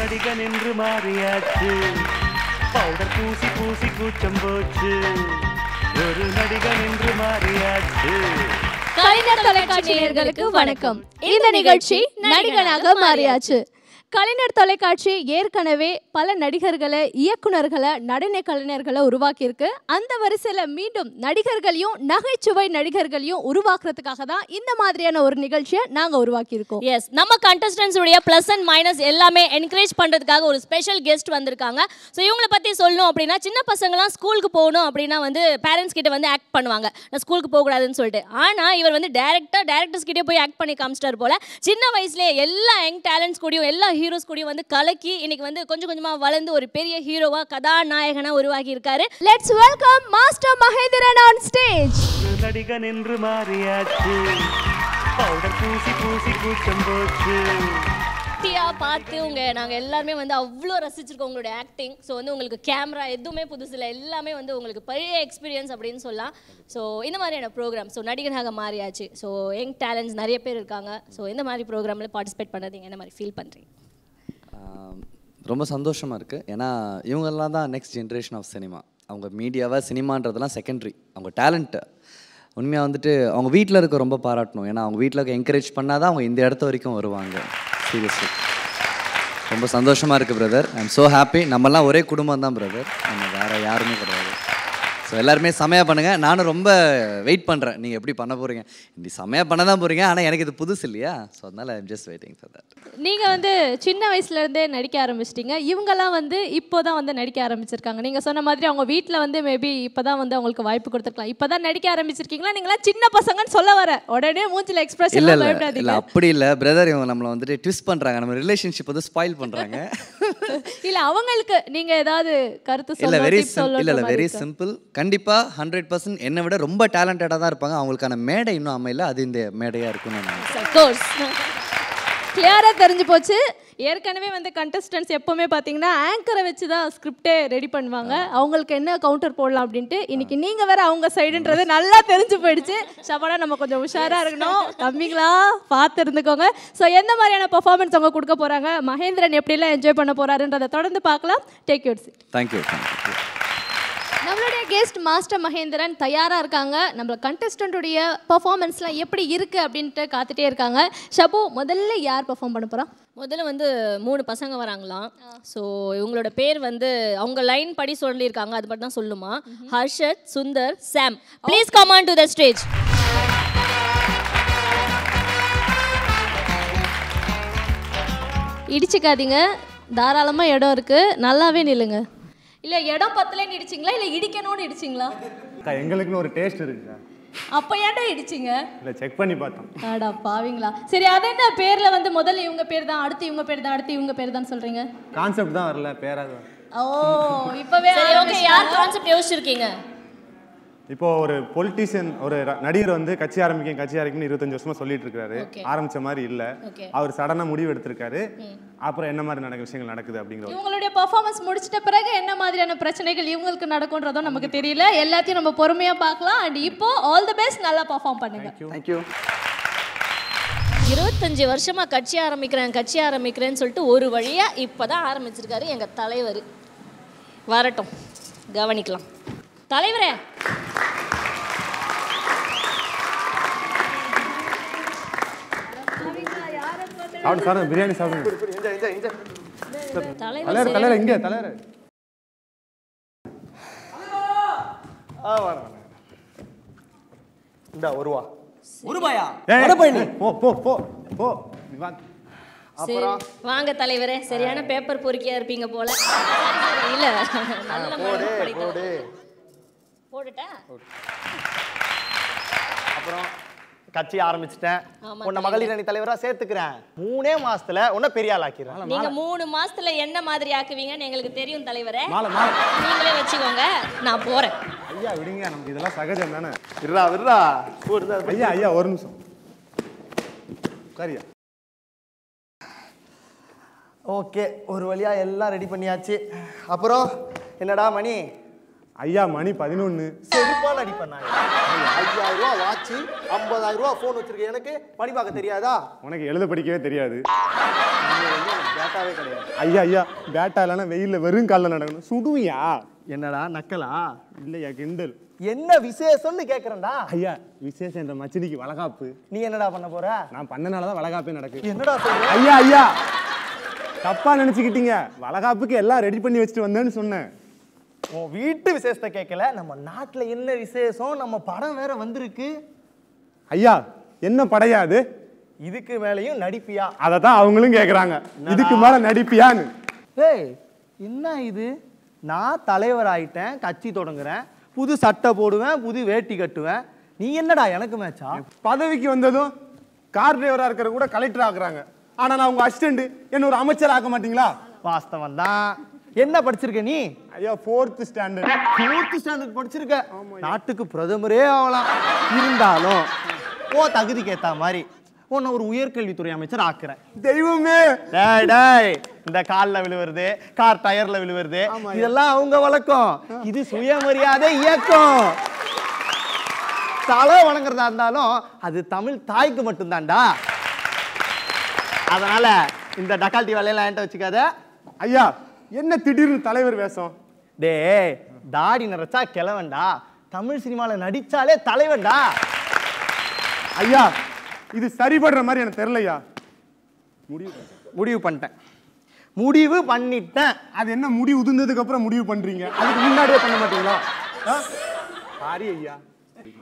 நடிகன் என்று மாறியாச்சு பவுடர் பூசி பூசி கூச்சம் போச்சு ஒரு நடிகன் என்று மாறியாச்சு. கலைஞர் தொலைக்காட்சி நேயர்களுக்கு வணக்கம். இந்த நிகழ்ச்சி நடிகனாக மாறியாச்சு. கலைஞர் தொலைக்காட்சி ஏற்கனவே பல நடிகர்களை, இயக்குனர்களை, நடன கலைஞர்களை உருவாக்கியிருக்கு. அந்த வரிசையில் மீண்டும் நடிகர்களையும் நகைச்சுவை நடிகர்களையும் உருவாக்குறதுக்காக தான் இந்த மாதிரியான ஒரு நிகழ்ச்சியை நாங்கள் உருவாக்கியிருக்கோம். எஸ், நம்ம கண்டஸ்டன்ஸ் உடைய ப்ளஸ் அண்ட் மைனஸ் எல்லாமே என்கரேஜ் பண்ணுறதுக்காக ஒரு ஸ்பெஷல் கெஸ்ட் வந்திருக்காங்க. ஸோ இவங்களை பற்றி சொல்லணும் அப்படின்னா, சின்ன பசங்களாம் ஸ்கூலுக்கு போகணும் அப்படின்னா வந்து பேரண்ட்ஸ் கிட்ட வந்து ஆக்ட் பண்ணுவாங்க, நான் ஸ்கூலுக்கு போகக்கூடாதுன்னு சொல்லிட்டு. ஆனால் இவர் வந்து டேரக்டர்ஸ் கிட்டே போய் ஆக்ட் பண்ணி காமிச்சிட்டார் போல. சின்ன வயசுலேயே எல்லா யங் டேலண்ட்ஸ் கூடயும் எல்லா ஹீரோஸ் கூடயும் வந்து கலக்கி இன்னைக்கு வந்து கொஞ்சம் கொஞ்சமா வளர்ந்து ஒரு பெரிய ஹீரோவா, கதாநாயகனா உருவாகி இருக்காரு. Let's welcome master Mahendran on stage. நடிகன் என்று மாறியாச்சு பவுடர் பூசி பூசி கூச்சம் போச்சு. பார்த்து நாங்கள் எல்லாருமே வந்து அவ்வளோ ரசிச்சிருக்கோம் உங்களோட ஆக்டிங். ஸோ வந்து உங்களுக்கு கேமரா எதுவுமே புதுசு இல்லை, எல்லாமே வந்து உங்களுக்கு பழைய எக்ஸ்பீரியன்ஸ் அப்படின்னு சொல்லலாம். ஸோ இந்த மாதிரியான ப்ரோக்ராம், ஸோ நடிகனாக மாறியாச்சு. ஸோ யங் டேலண்ட்ஸ் நிறைய பேர் இருக்காங்க. ஸோ இந்த மாதிரி ப்ரோக்ராமில் பார்ட்டிசிபேட் பண்ணது என்ன மாதிரி ஃபீல் பண்ணுறீங்க? ரொம்ப சந்தோஷமாக இருக்குது. ஏன்னா இவங்கெல்லாம் தான் நெக்ஸ்ட் ஜென்ரேஷன் ஆஃப் சினிமா. அவங்க மீடியாவை சினிமான்றதெல்லாம் செகண்டரி. அவங்க டேலண்ட்டு உண்மையாக வந்துட்டு அவங்க வீட்டில் இருக்க ரொம்ப பாராட்டணும். ஏன்னா அவங்க வீட்டில் இருக்க என்கரேஜ் பண்ணால் தான் அவங்க இந்த இடத்த வரைக்கும் வருவாங்க. சீரியஸ்லி ரொம்ப சந்தோஷமாக இருக்குது brother. I am so happy. நம்மலாம் ஒரே குடும்பம் தான் பிரதர், நம்ம வேறு யாருமே கிடையாது. ஸோ எல்லாருமே செமையாக பண்ணுங்கள். நானும் ரொம்ப வெயிட் பண்ணுறேன், நீங்கள் எப்படி பண்ண போகிறீங்க. இப்படி செமையாக பண்ண தான் போகிறீங்க, ஆனால் எனக்கு இது புதுசு இல்லையா. ஸோ அதனால் I'm just waiting for that. நீங்கள் வந்து சின்ன வயசுலேருந்தே நடிக்க ஆரம்பிச்சிட்டிங்க. இவங்கெல்லாம் வந்து இப்போ தான் வந்து நடிக்க ஆரம்பிச்சிருக்காங்க. நீங்கள் சொன்ன மாதிரி அவங்க வீட்டில் வந்து மேபி இப்போ தான் வந்து அவங்களுக்கு வாய்ப்பு கொடுத்துருக்கலாம். இப்போ தான் நடிக்க ஆரம்பிச்சிருக்கீங்களா? நீங்களாம் சின்ன பசங்கன்னு சொல்ல வர உடனே மூஞ்சில் எக்ஸ்பிரஷன் இல்லை அப்படி இல்லை பிரதர். இவங்க நம்மளை வந்துட்டு ட்விஸ்ட் பண்ணுறாங்க, நம்ம ரிலேஷன்ஷிப் வந்து ஸ்பாயில் பண்ணுறாங்க. இல்லை அவங்களுக்கு நீங்கள் ஏதாவது கருத்து சொல்ல? இல்லை வெரி சிம்பிள். கண்டிப்பாக 100% என்னை விட ரொம்ப டேலண்டடாக தான் இருப்பாங்க. அவங்களுக்கான மேடை இன்னும் அமையல, அது இந்த மேடையாக இருக்குன்னு நான் கிளியராக தெரிஞ்சு போச்சு. ஏற்கனவே வந்து கண்டஸ்டன்ஸ் எப்போவுமே பார்த்தீங்கன்னா ஆங்கரை வச்சு தான் ஸ்கிரிப்டே ரெடி பண்ணுவாங்க. அவங்களுக்கு என்ன கவுண்டர் போடலாம் அப்படின்ட்டு. இன்னைக்கு நீங்கள் வேற அவங்க சைடுன்றது நல்லா தெரிஞ்சு போயிடுச்சு. ஷபானா நம்ம கொஞ்சம் உஷாராக இருக்கணும். தம்பிங்களா பார்த்து இருந்துக்கோங்க. ஸோ எந்த மாதிரியான பர்ஃபார்மன்ஸ் அவங்க கொடுக்க போகிறாங்க, மகேந்திரன் எப்படிலாம் என்ஜாய் பண்ண போகிறாருன்றதை தொடர்ந்து பார்க்கலாம். Take your seat. தேங்க்யூ. நம்மளுடைய கெஸ்ட் மாஸ்டர் மகேந்திரன் தயாராக இருக்காங்க. நம்ம கண்டஸ்டன்ட்டுடைய பர்ஃபார்மன்ஸ்லாம் எப்படி இருக்குது அப்படின்ட்டு காத்துட்டே இருக்காங்க. ஷபு, முதல்ல யார் பர்ஃபார்ம் பண்ண போகிறா? முதல்ல வந்து 3 பசங்க வராங்களாம். ஸோ இவங்களோட பேர் வந்து அவங்க லைன் படி சொல்லியிருக்காங்க, அது மட்டும் தான் சொல்லுமா. Harshad, Sundar, Sam. Please come on to the stage. இடிச்சுக்காதீங்க, தாராளமாக இடம் இருக்குது, நல்லாவே நில்லுங்க. இல்லை இடம் பத்தலேன்னு இடிச்சிங்களா, இல்லை இடிக்கணும்னு இடிச்சிங்களா? எங்களுக்குன்னு ஒரு டேஸ்ட் இருக்குங்க. அப்போ ஏன்டா இடிச்சிங்க? இல்லை செக் பண்ணி பார்த்தோம். ஆடா பாவீங்களா. சரி, அது என்ன பேரில் வந்து முதல்ல இவங்க பேர் தான், அடுத்து இவங்க பேர் தான், அடுத்து இவங்க பேர் தான் சொல்கிறீங்க? கான்செப்ட் தான் வரல, பேராது. ஓ, இப்போவே ஓகே. யார் கான்செப்ட் யோசிச்சிருக்கீங்க? இப்போ ஒரு பொலிட்டீஷியன், ஒரு நடிகர் வந்து கட்சி ஆரம்பிக்கும் 25 வருஷமா சொல்லிட்டு இருக்காரு. ஆரம்பிச்ச மாதிரி இல்ல, அவர் சடனா முடிவு எடுத்திருக்காரு. அப்புறம் என்ன மாதிரி விஷயங்கள் நடக்குது அப்படிங்கிற இவங்களுடைய பெர்ஃபார்மன்ஸ் முடிச்சிட்ட பிறகு என்ன மாதிரியான பிரச்சனைகள் இவங்களுக்கு நடக்கும்ன்றதும் நமக்கு தெரியல. எல்லாத்தையும் நம்ம பொறுமையா பார்க்கலாம். அண்ட் இப்போ ஆல் தி பெஸ்ட், நல்லா பெர்ஃபார்ம் பண்ணுங்க. தேங்க்யூ. 25 வருஷமா கட்சி ஆரம்பிக்கிறேன்னு சொல்லிட்டு ஒரு வழியா இப்பதான் ஆரம்பிச்சிருக்காரு எங்க தலைவர். வரட்டும், கவனிக்கலாம். தலைவரே, சாப்பிடு பிரியாணி சாப்பிடுங்க. தலைவர் இங்க தலைவர். இந்தா ஒருவாயா போ போ போ போ. வாங்க தலைவரே, சரியான பேப்பர் பொறுக்கியா இருப்பீங்க போல. இல்ல போடுட்டா. அப்புறம் கட்சி ஆரம்பிச்சிட்டேன், உன்னை மகளிர் அணி தலைவரா சேர்த்துக்கிறேன். 3 மாசத்துல உன்னை பெரிய ஆள் ஆக்கிடுறேன். நீங்க 3 மாசத்துல என்ன மாதிரி ஆக்குவீங்கன்னு எங்களுக்கு தெரியும் தலைவரே. நீங்களே வச்சுக்கோங்க, நான் போறேன். ஐயா விடுங்க, நமக்கு இதெல்லாம் சகஜம் தானே. விடுறா ஐயா ஒரு நிமிஷம் உட்காரியா. ஓகே, ஒரு வழியா எல்லாம் ரெடி பண்ணியாச்சு. அப்புறம் என்னடா மணி, ஐயா மணி 11. செருப்பால் அடிப்பேன் நான். 5000 ரூபா வாட்சி 50,000 ரூபா ஃபோன் வச்சிருக்கேன், எனக்கு பணி பார்க்க தெரியாதா? உனக்கு எழுத படிக்கவே தெரியாது. பேட்டாவே கிடையாது. ஐயா ஐயா பேட்டா இல்லைன்னா வெயிலில் வெறும் காலில் நடக்கணும். சுடுவியா? என்னடா நக்கலா? இல்லையா கிண்டல். என்ன விசேஷம்னு கேட்குறேன்டா. ஐயா விசேஷம் என்ற மச்சினிக்கு வளகாப்பு. நீ என்னடா பண்ண போற? நான் பண்ணனால தான் வளகாப்பே நடக்குது. என்னடா சொல்ற? ஐயா ஐயா தப்பா நினைச்சுக்கிட்டீங்க. வளகாப்புக்கு எல்லாம் ரெடி பண்ணி வச்சுட்டு வந்தேன்னு சொன்னேன். உன் வீட்டு விசேஷத்தை கேட்கல, நம்ம நாட்டுல என்ன விசேஷம், நம்ம படம் வேற வந்திருக்கு. ஐயா என்ன படையாது? இதுக்கு மேலேயும் நடிப்பியா? அதை தான் அவங்களும் கேட்குறாங்க, இதுக்கு மேலே நடிப்பியான்னு. ஏய் என்ன இது, நான் தலைவர் ஆயிட்டேன், கட்சி தொடங்குறேன், புது சட்டை போடுவேன், புது வேட்டி கட்டுவேன், நீ என்னடா எனக்கு மேட்சா? பதவிக்கு வந்ததும் கார் டிரைவராக இருக்கிற கூட கலெக்டர் ஆக்குறாங்க. ஆனால் நான் உங்கள் அசிஸ்டண்ட் என்ன ஒரு அமைச்சர் ஆக்க மாட்டீங்களா? வாஸ்தவம் தான். என்ன படிச்சிருக்க நீ? ஐயா 4th ஸ்டாண்டர்ட். 4th ஸ்டாண்டர்ட் படிச்சிருக்க. நாட்டுக்கு பிரதமரே ஆகலாம். இருந்தாலும் ஓ தகுதிக்கு ஏற்ற மாதிரி உன்னை ஒரு உயர்கல்வித்துறை அமைச்சர் ஆக்குறேன். தெய்வமே. டேய் டேய், இந்த காலில் விழுவுறது, கார் டயர்ல விழுவுறது, இதெல்லாம் அவங்க வழக்கம். இது சுயமரியாதை இயக்கம். தலை வணங்குறதா இருந்தாலும் அது தமிழ் தாய்க்கு மட்டும்தான்டா. அதனால இந்த டக்கால்ட்டி வேலையெல்லாம் என்கிட்ட வச்சுக்காத. ஐயா என்ன திடீர்னு தலைவர் வேஷம்? டேய் தாடி நிறைச்சா கிளவன்டா, தமிழ் சினிமாவில் நடிச்சாலே தலைவன்டா. ஐயா இது சரிபடுற மாதிரி எனக்கு தெரியலையா. முடிவு பண்ணிட்டேன். அது என்ன முடி உதிர்ந்ததுக்கு அப்புறம் முடிவு பண்றீங்க? அதுக்கு முன்னாடியே பண்ண மாட்டீங்களா? சாரி ஐயா.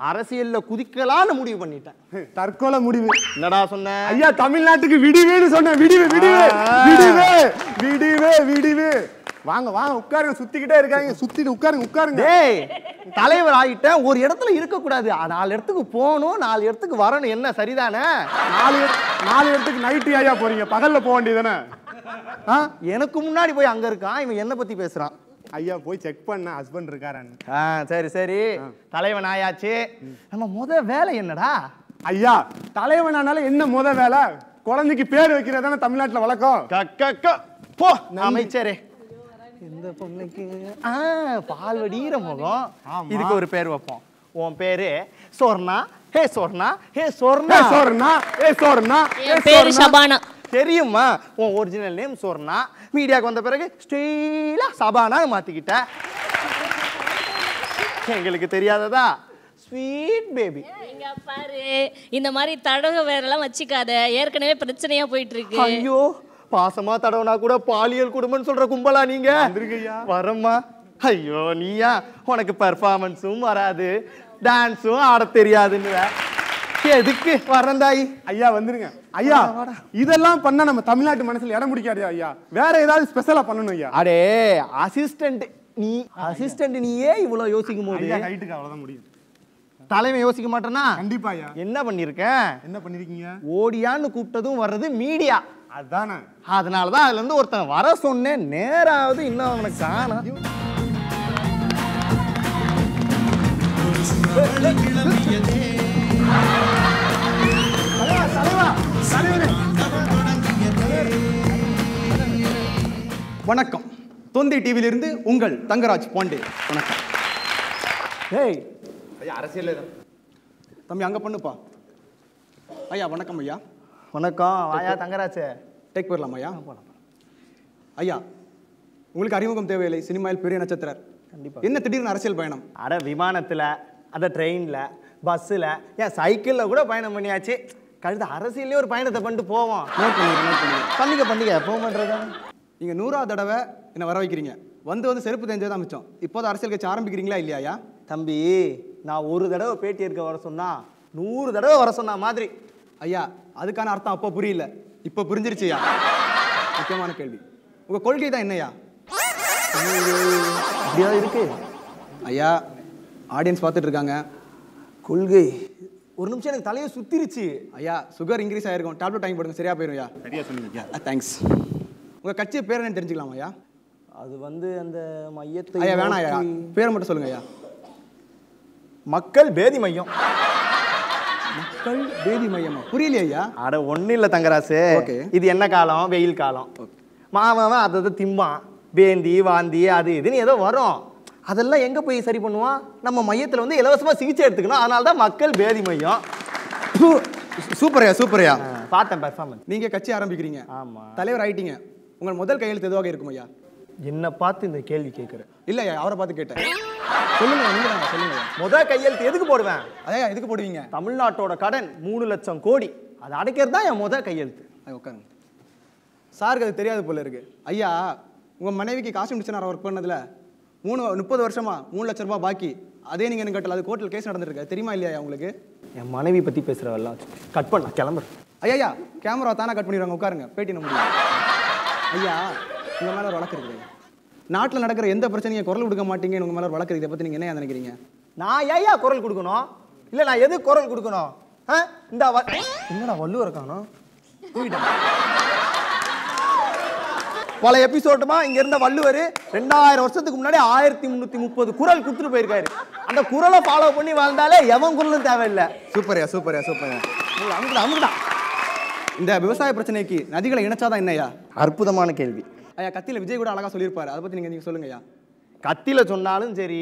அரசியல்ல குதிக்கலான்னு முடிவு பண்ணிட்டேன். தற்கொலை முடிவு. என்னடா சொன்ன? ஐயா தமிழ்நாட்டுக்கு விடிவேன்னு சொன்னேன். விடிவு விடிவு விடிவு விடிவு விடிவு. வாங்க வாங்க உட்காருங்க, சுத்திக்கிட்டே இருக்காங்க, சுத்திட்டு உட்காருங்க. டேய் தலைவர் ஆயிட்டேன், ஒரு இடத்துல இருக்க கூடாது, 4 இடத்துக்கு போகணும், 4 இடத்துக்கு வரணும். என்ன சரிதானே? 4 இடத்துக்கு நைட்டு ஐயா போறீங்க, பகல்ல போக வேண்டியதானே? எனக்கு முன்னாடி போய் அங்க இருக்கான், இவன் என்ன பத்தி பேசுறான். ஐயா போய் செக் பண்ண ஹஸ்பண்ட் இருக்காரான்னு. சரி சரி, தலைவன் ஆயாச்சு. நம்ம வேலை என்னடா? ஐயா தலைவனானால என்ன வேலை? குழந்தைக்கு பேர் வைக்கிறதானே தமிழ்நாட்டுல வழக்கம். போ அமைச்சரே. இந்த பொண்ணுக்கு பால்வடிகிற முகம், இதுக்கு ஒரு பேர் வைப்போம். உன் பேரு சொர்ணா. ஹே சொர்ணா, ஹே சொர்ணா, சொர்ணா, ஹே சொர்ணா, பேரு ஷபானா. தெரியுமா? உன் ஒரிஜினல் நேம் சொர்ணா. மீடியாக்கு வந்த பிறகு ஸ்டீலா சபானா மாத்திக்கிட்ட. எங்களுக்கு தெரியாததா? Sweet baby. இங்க பாரு, இந்த மாதிரி தடவை வேறெல்லாம் வச்சுக்காத, ஏற்கனவே பிரச்சனையா போயிட்டு இருக்கு. ஐயோ பாசமா தடவனா கூட பாலியல் குடும்பம்னு சொல்ற கும்பலா நீங்க? வரம்மா. ஐயோ நீயா, உனக்கு பெர்ஃபார்மன்ஸும் வராது, டான்ஸும் ஆட தெரியாதுன்னு எதுக்கு வரந்தாய்? ஐயா வந்துருங்க. ஐயா இதெல்லாம் பண்ணா நம்ம தமிழ்நாட்டு மனசுல இடம் பிடிக்காது ஐயா. வேற ஏதாவது ஸ்பெஷலா பண்ணணும் ஐயா. அடே அசிஸ்டன்ட் நீயே இவ்வளவு யோசிக்கும் போது ஹைட்டுக்கு அவ்வளவுதான் முடியும். தலைமை யோசிக்க மாட்டேனா? கண்டிப்பா ஐயா. என்ன பண்ணிருக்க? என்ன பண்ணிருக்கீங்க? ஓடியான்னு கூப்பிட்டதும் வர்றது மீடியா. அதானே, அதனாலதான் அதுல இருந்து ஒருத்தன் வர சொன்னேன். நேராவது இன்னும் அவனுக்கு காணோம். வணக்கம். தொந்தி டிவியிலிருந்து உங்கள் தங்கராஜ் பாண்டே. வணக்கம். ஏய் ஐயா அரசியல் தம்பி அங்கே பண்ணுப்பா. ஐயா வணக்கம் ஐயா. வணக்கம். வாயா தங்கராஜ். டேக் போயிடலாம் ஐயா. ஐயா உங்களுக்கு அறிமுகம் தேவையில்லை, சினிமாவில் பெரிய நட்சத்திரர். கண்டிப்பா. என்ன திடீர்னு அரசியல் பயணம்? அட விமானத்தில், அதை ட்ரெயினில், பஸ்ஸில், ஏன் சைக்கிளில் கூட பயணம் பண்ணியாச்சு. கழுத அரசியல்லே ஒரு பயணத்தை பண்ணிட்டு போவோம். பண்ணிக்க எப்போ பண்ணுறது? நீங்கள் 100வது தடவை என்னை வர வைக்கிறீங்க, வந்து செருப்பு தெரிஞ்சதான் மிச்சம். இப்போது அரசியல் கட்சி ஆரம்பிக்கிறீங்களா இல்லையா? தம்பி நான் ஒரு தடவை பேட்டி எடுக்க வர சொன்னா 100 தடவை வர சொன்னா மாதிரி. ஐயா அதுக்கான அர்த்தம் அப்போ புரியல, இப்போ புரிஞ்சிருச்சுயா. முக்கியமான கேள்வி, உங்கள் கொள்கை தான் என்னையா? அப்படியா இருக்கு ஐயா, ஆடியன்ஸ் பார்த்துட்டு இருக்காங்க. கொள்கை ஒரு நிமிஷம் எனக்கு தலையை சுத்திருச்சு. ஐயா சுகர் இன்க்ரீஸ் ஆயிருக்கும், டேப்லெட் வாங்கி போடுங்க, சரியா போயிடும். ஐயா சரியா சொன்னீங்க. தேங்க்ஸ். உங்கள் கட்சி பேர் என்னன்னு தெரிஞ்சுக்கலாமா ஐயா? அது அந்த மையத்தை. ஐயா வேணாம் ஐயா, பேரை மட்டும் சொல்லுங்க ஐயா. மக்கள் பேதி மையம். மக்கள் பேதி மையமா? புரியலையா ஐயா? அட ஒன்றும் இல்லை தங்கராசு. இது என்ன காலம்? வெயில் காலம். மாமாவன் அதை திம்பான், பேந்தி வாந்தி அது இதுன்னு ஏதோ வரும். அதெல்லாம் எங்கே போய் சரி பண்ணுவான்? நம்ம மையத்தில் வந்து இலவசமாக சிகிச்சை எடுத்துக்கணும். அதனால தான் மக்கள் பேதி மையம். சூப்பரையா சூப்பரையா. பார்த்தேன் பெர்ஃபார்மன்ஸ். நீங்கள் கட்சி ஆரம்பிக்கிறீங்க, ஆமாம், தலைவர் ஆயிட்டீங்க. உங்கள் முதல் கையெழுத்து எதுவாக இருக்கும் ஐயா? என்னை பார்த்து இந்த கேள்வி கேட்குறேன். இல்லையா, அவரை பார்த்து கேட்டேன். சொல்லுங்க, நீங்கள் சொல்லுங்க. முதல் கையெழுத்து எதுக்கு போடுவேன்? அதையா எதுக்கு போடுவீங்க? தமிழ்நாட்டோட கடன் 3 லட்சம் கோடி, அதை அடைக்கிறது தான் என் முதல் கையெழுத்து. உட்காருங்க. சாருக்கு அது தெரியாது போல இருக்கு. ஐயா, உங்கள் மனைவிக்கு காஸ்டியூம் டிசைனர் ஒர்க் பண்ணதில் 30 வருஷமா 3 லட்ச ரூபாய் பாக்கி. அதே நீங்கள் எனக்கு கட்டல. அது கோர்ட்டில் கேஸ் நடந்துருக்கு, தெரியுமா இல்லையா உங்களுக்கு? என் மனைவி பற்றி பேசுகிறவெல்லாம் கட் பண்ண கிளம்புறேன். ஐயா, கேமரா தானே கட் பண்ணிடுவாங்க. உட்காருங்க, பேட்டி நம்ம முடியும். ஐயா, உங்கள் மேலே ஒரு வழக்கு இருக்குது. நாட்டில் நடக்கிற எந்த பிரச்சனையும் குரல் கொடுக்க மாட்டீங்கன்னு உங்கள் மேலே வழக்கு இருக்குது. இதை பற்றி நீங்கள் என்ன நினைக்கிறீங்க? நான் ஏயா குரல் கொடுக்கணும்? இல்லை, நான் எதுக்கு குரல் கொடுக்கணும்? இந்த என்னடா வள்ளுவர் இருக்கானோ? பல எபிசோடுமா இங்க இருந்த வள்ளுவர் 2000 வருஷத்துக்கு முன்னாடி 1330 குரல் கொடுத்துட்டு போயிருக்காரு. அந்த குரலை ஃபாலோ பண்ணி வாழ்ந்தாலே எவன் குரலும் தேவையில்லை. சூப்பரையா சூப்பரையா சூப்பரையா. அமுக்குடா. இந்த விவசாய பிரச்சனைக்கு நதிகளை இணைச்சாதான் என்னையா? அற்புதமான கேள்வி. ஐயா, கத்தியில விஜய் கூட அழகா சொல்லியிருப்பாரு. அதை பத்தி நீங்க சொல்லுங்க ஐயா. கத்தியில சொன்னாலும் சரி,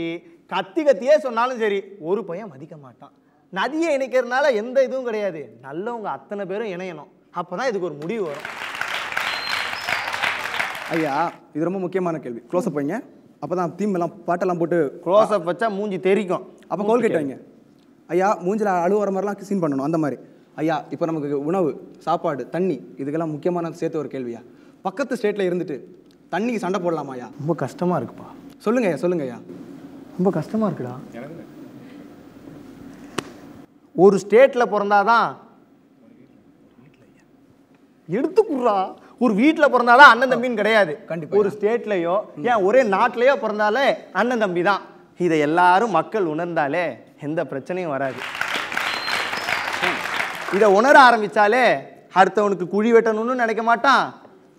கத்தியே சொன்னாலும் சரி, ஒரு பையன் மதிக்க மாட்டான். நதியை இணைக்கிறதுனால எந்த இதுவும் கிடையாது. நல்லவங்க அத்தனை பேரும் இணையணும். அப்பதான் இதுக்கு ஒரு முடிவு வரும். ஐயா, இது ரொம்ப முக்கியமான கேள்வி. க்ளோஸ் அப் வைங்க. அப்பதான் தீம் எல்லாம் பாட்டெல்லாம் போட்டு க்ளோஸ் அப் வச்சா மூஞ்சி தெரிக்கும். அப்போ கோல்கேட் வைங்க. ஐயா, மூஞ்சில அழுவுற மாதிரிலாம் சீன் பண்ணணும், அந்த மாதிரி. ஐயா, இப்போ நமக்கு உணவு, சாப்பாடு, தண்ணி, இதுக்கெல்லாம் முக்கியமான சேர்த்து ஒரு கேள்வியா. பக்கத்து ஸ்டேட்ல இருந்துட்டு தண்ணிக்கு சண்டை போடலாமா ஐயா? ரொம்ப கஷ்டமா இருக்குப்பா. சொல்லுங்க ஐயா, சொல்லுங்க ஐயா. ரொம்ப கஷ்டமா இருக்குடா. ஒரு ஸ்டேட்ல பிறந்தாதான் எடுத்துக்குறா. ஒரு வீட்டில் பிறந்தாலும் அண்ணன் தம்பின்னு கிடையாது. கண்டிப்பா. ஒரு ஸ்டேட்லயோ ஏன் ஒரே நாட்டிலையோ பிறந்தாலே அண்ணன் தம்பி தான். இதை எல்லாரும் மக்கள் உணர்ந்தாலே எந்த பிரச்சனையும் வராது. இதை உணர ஆரம்பிச்சாலே அடுத்தவனுக்கு குழி வெட்டணும்னு நினைக்க மாட்டான்,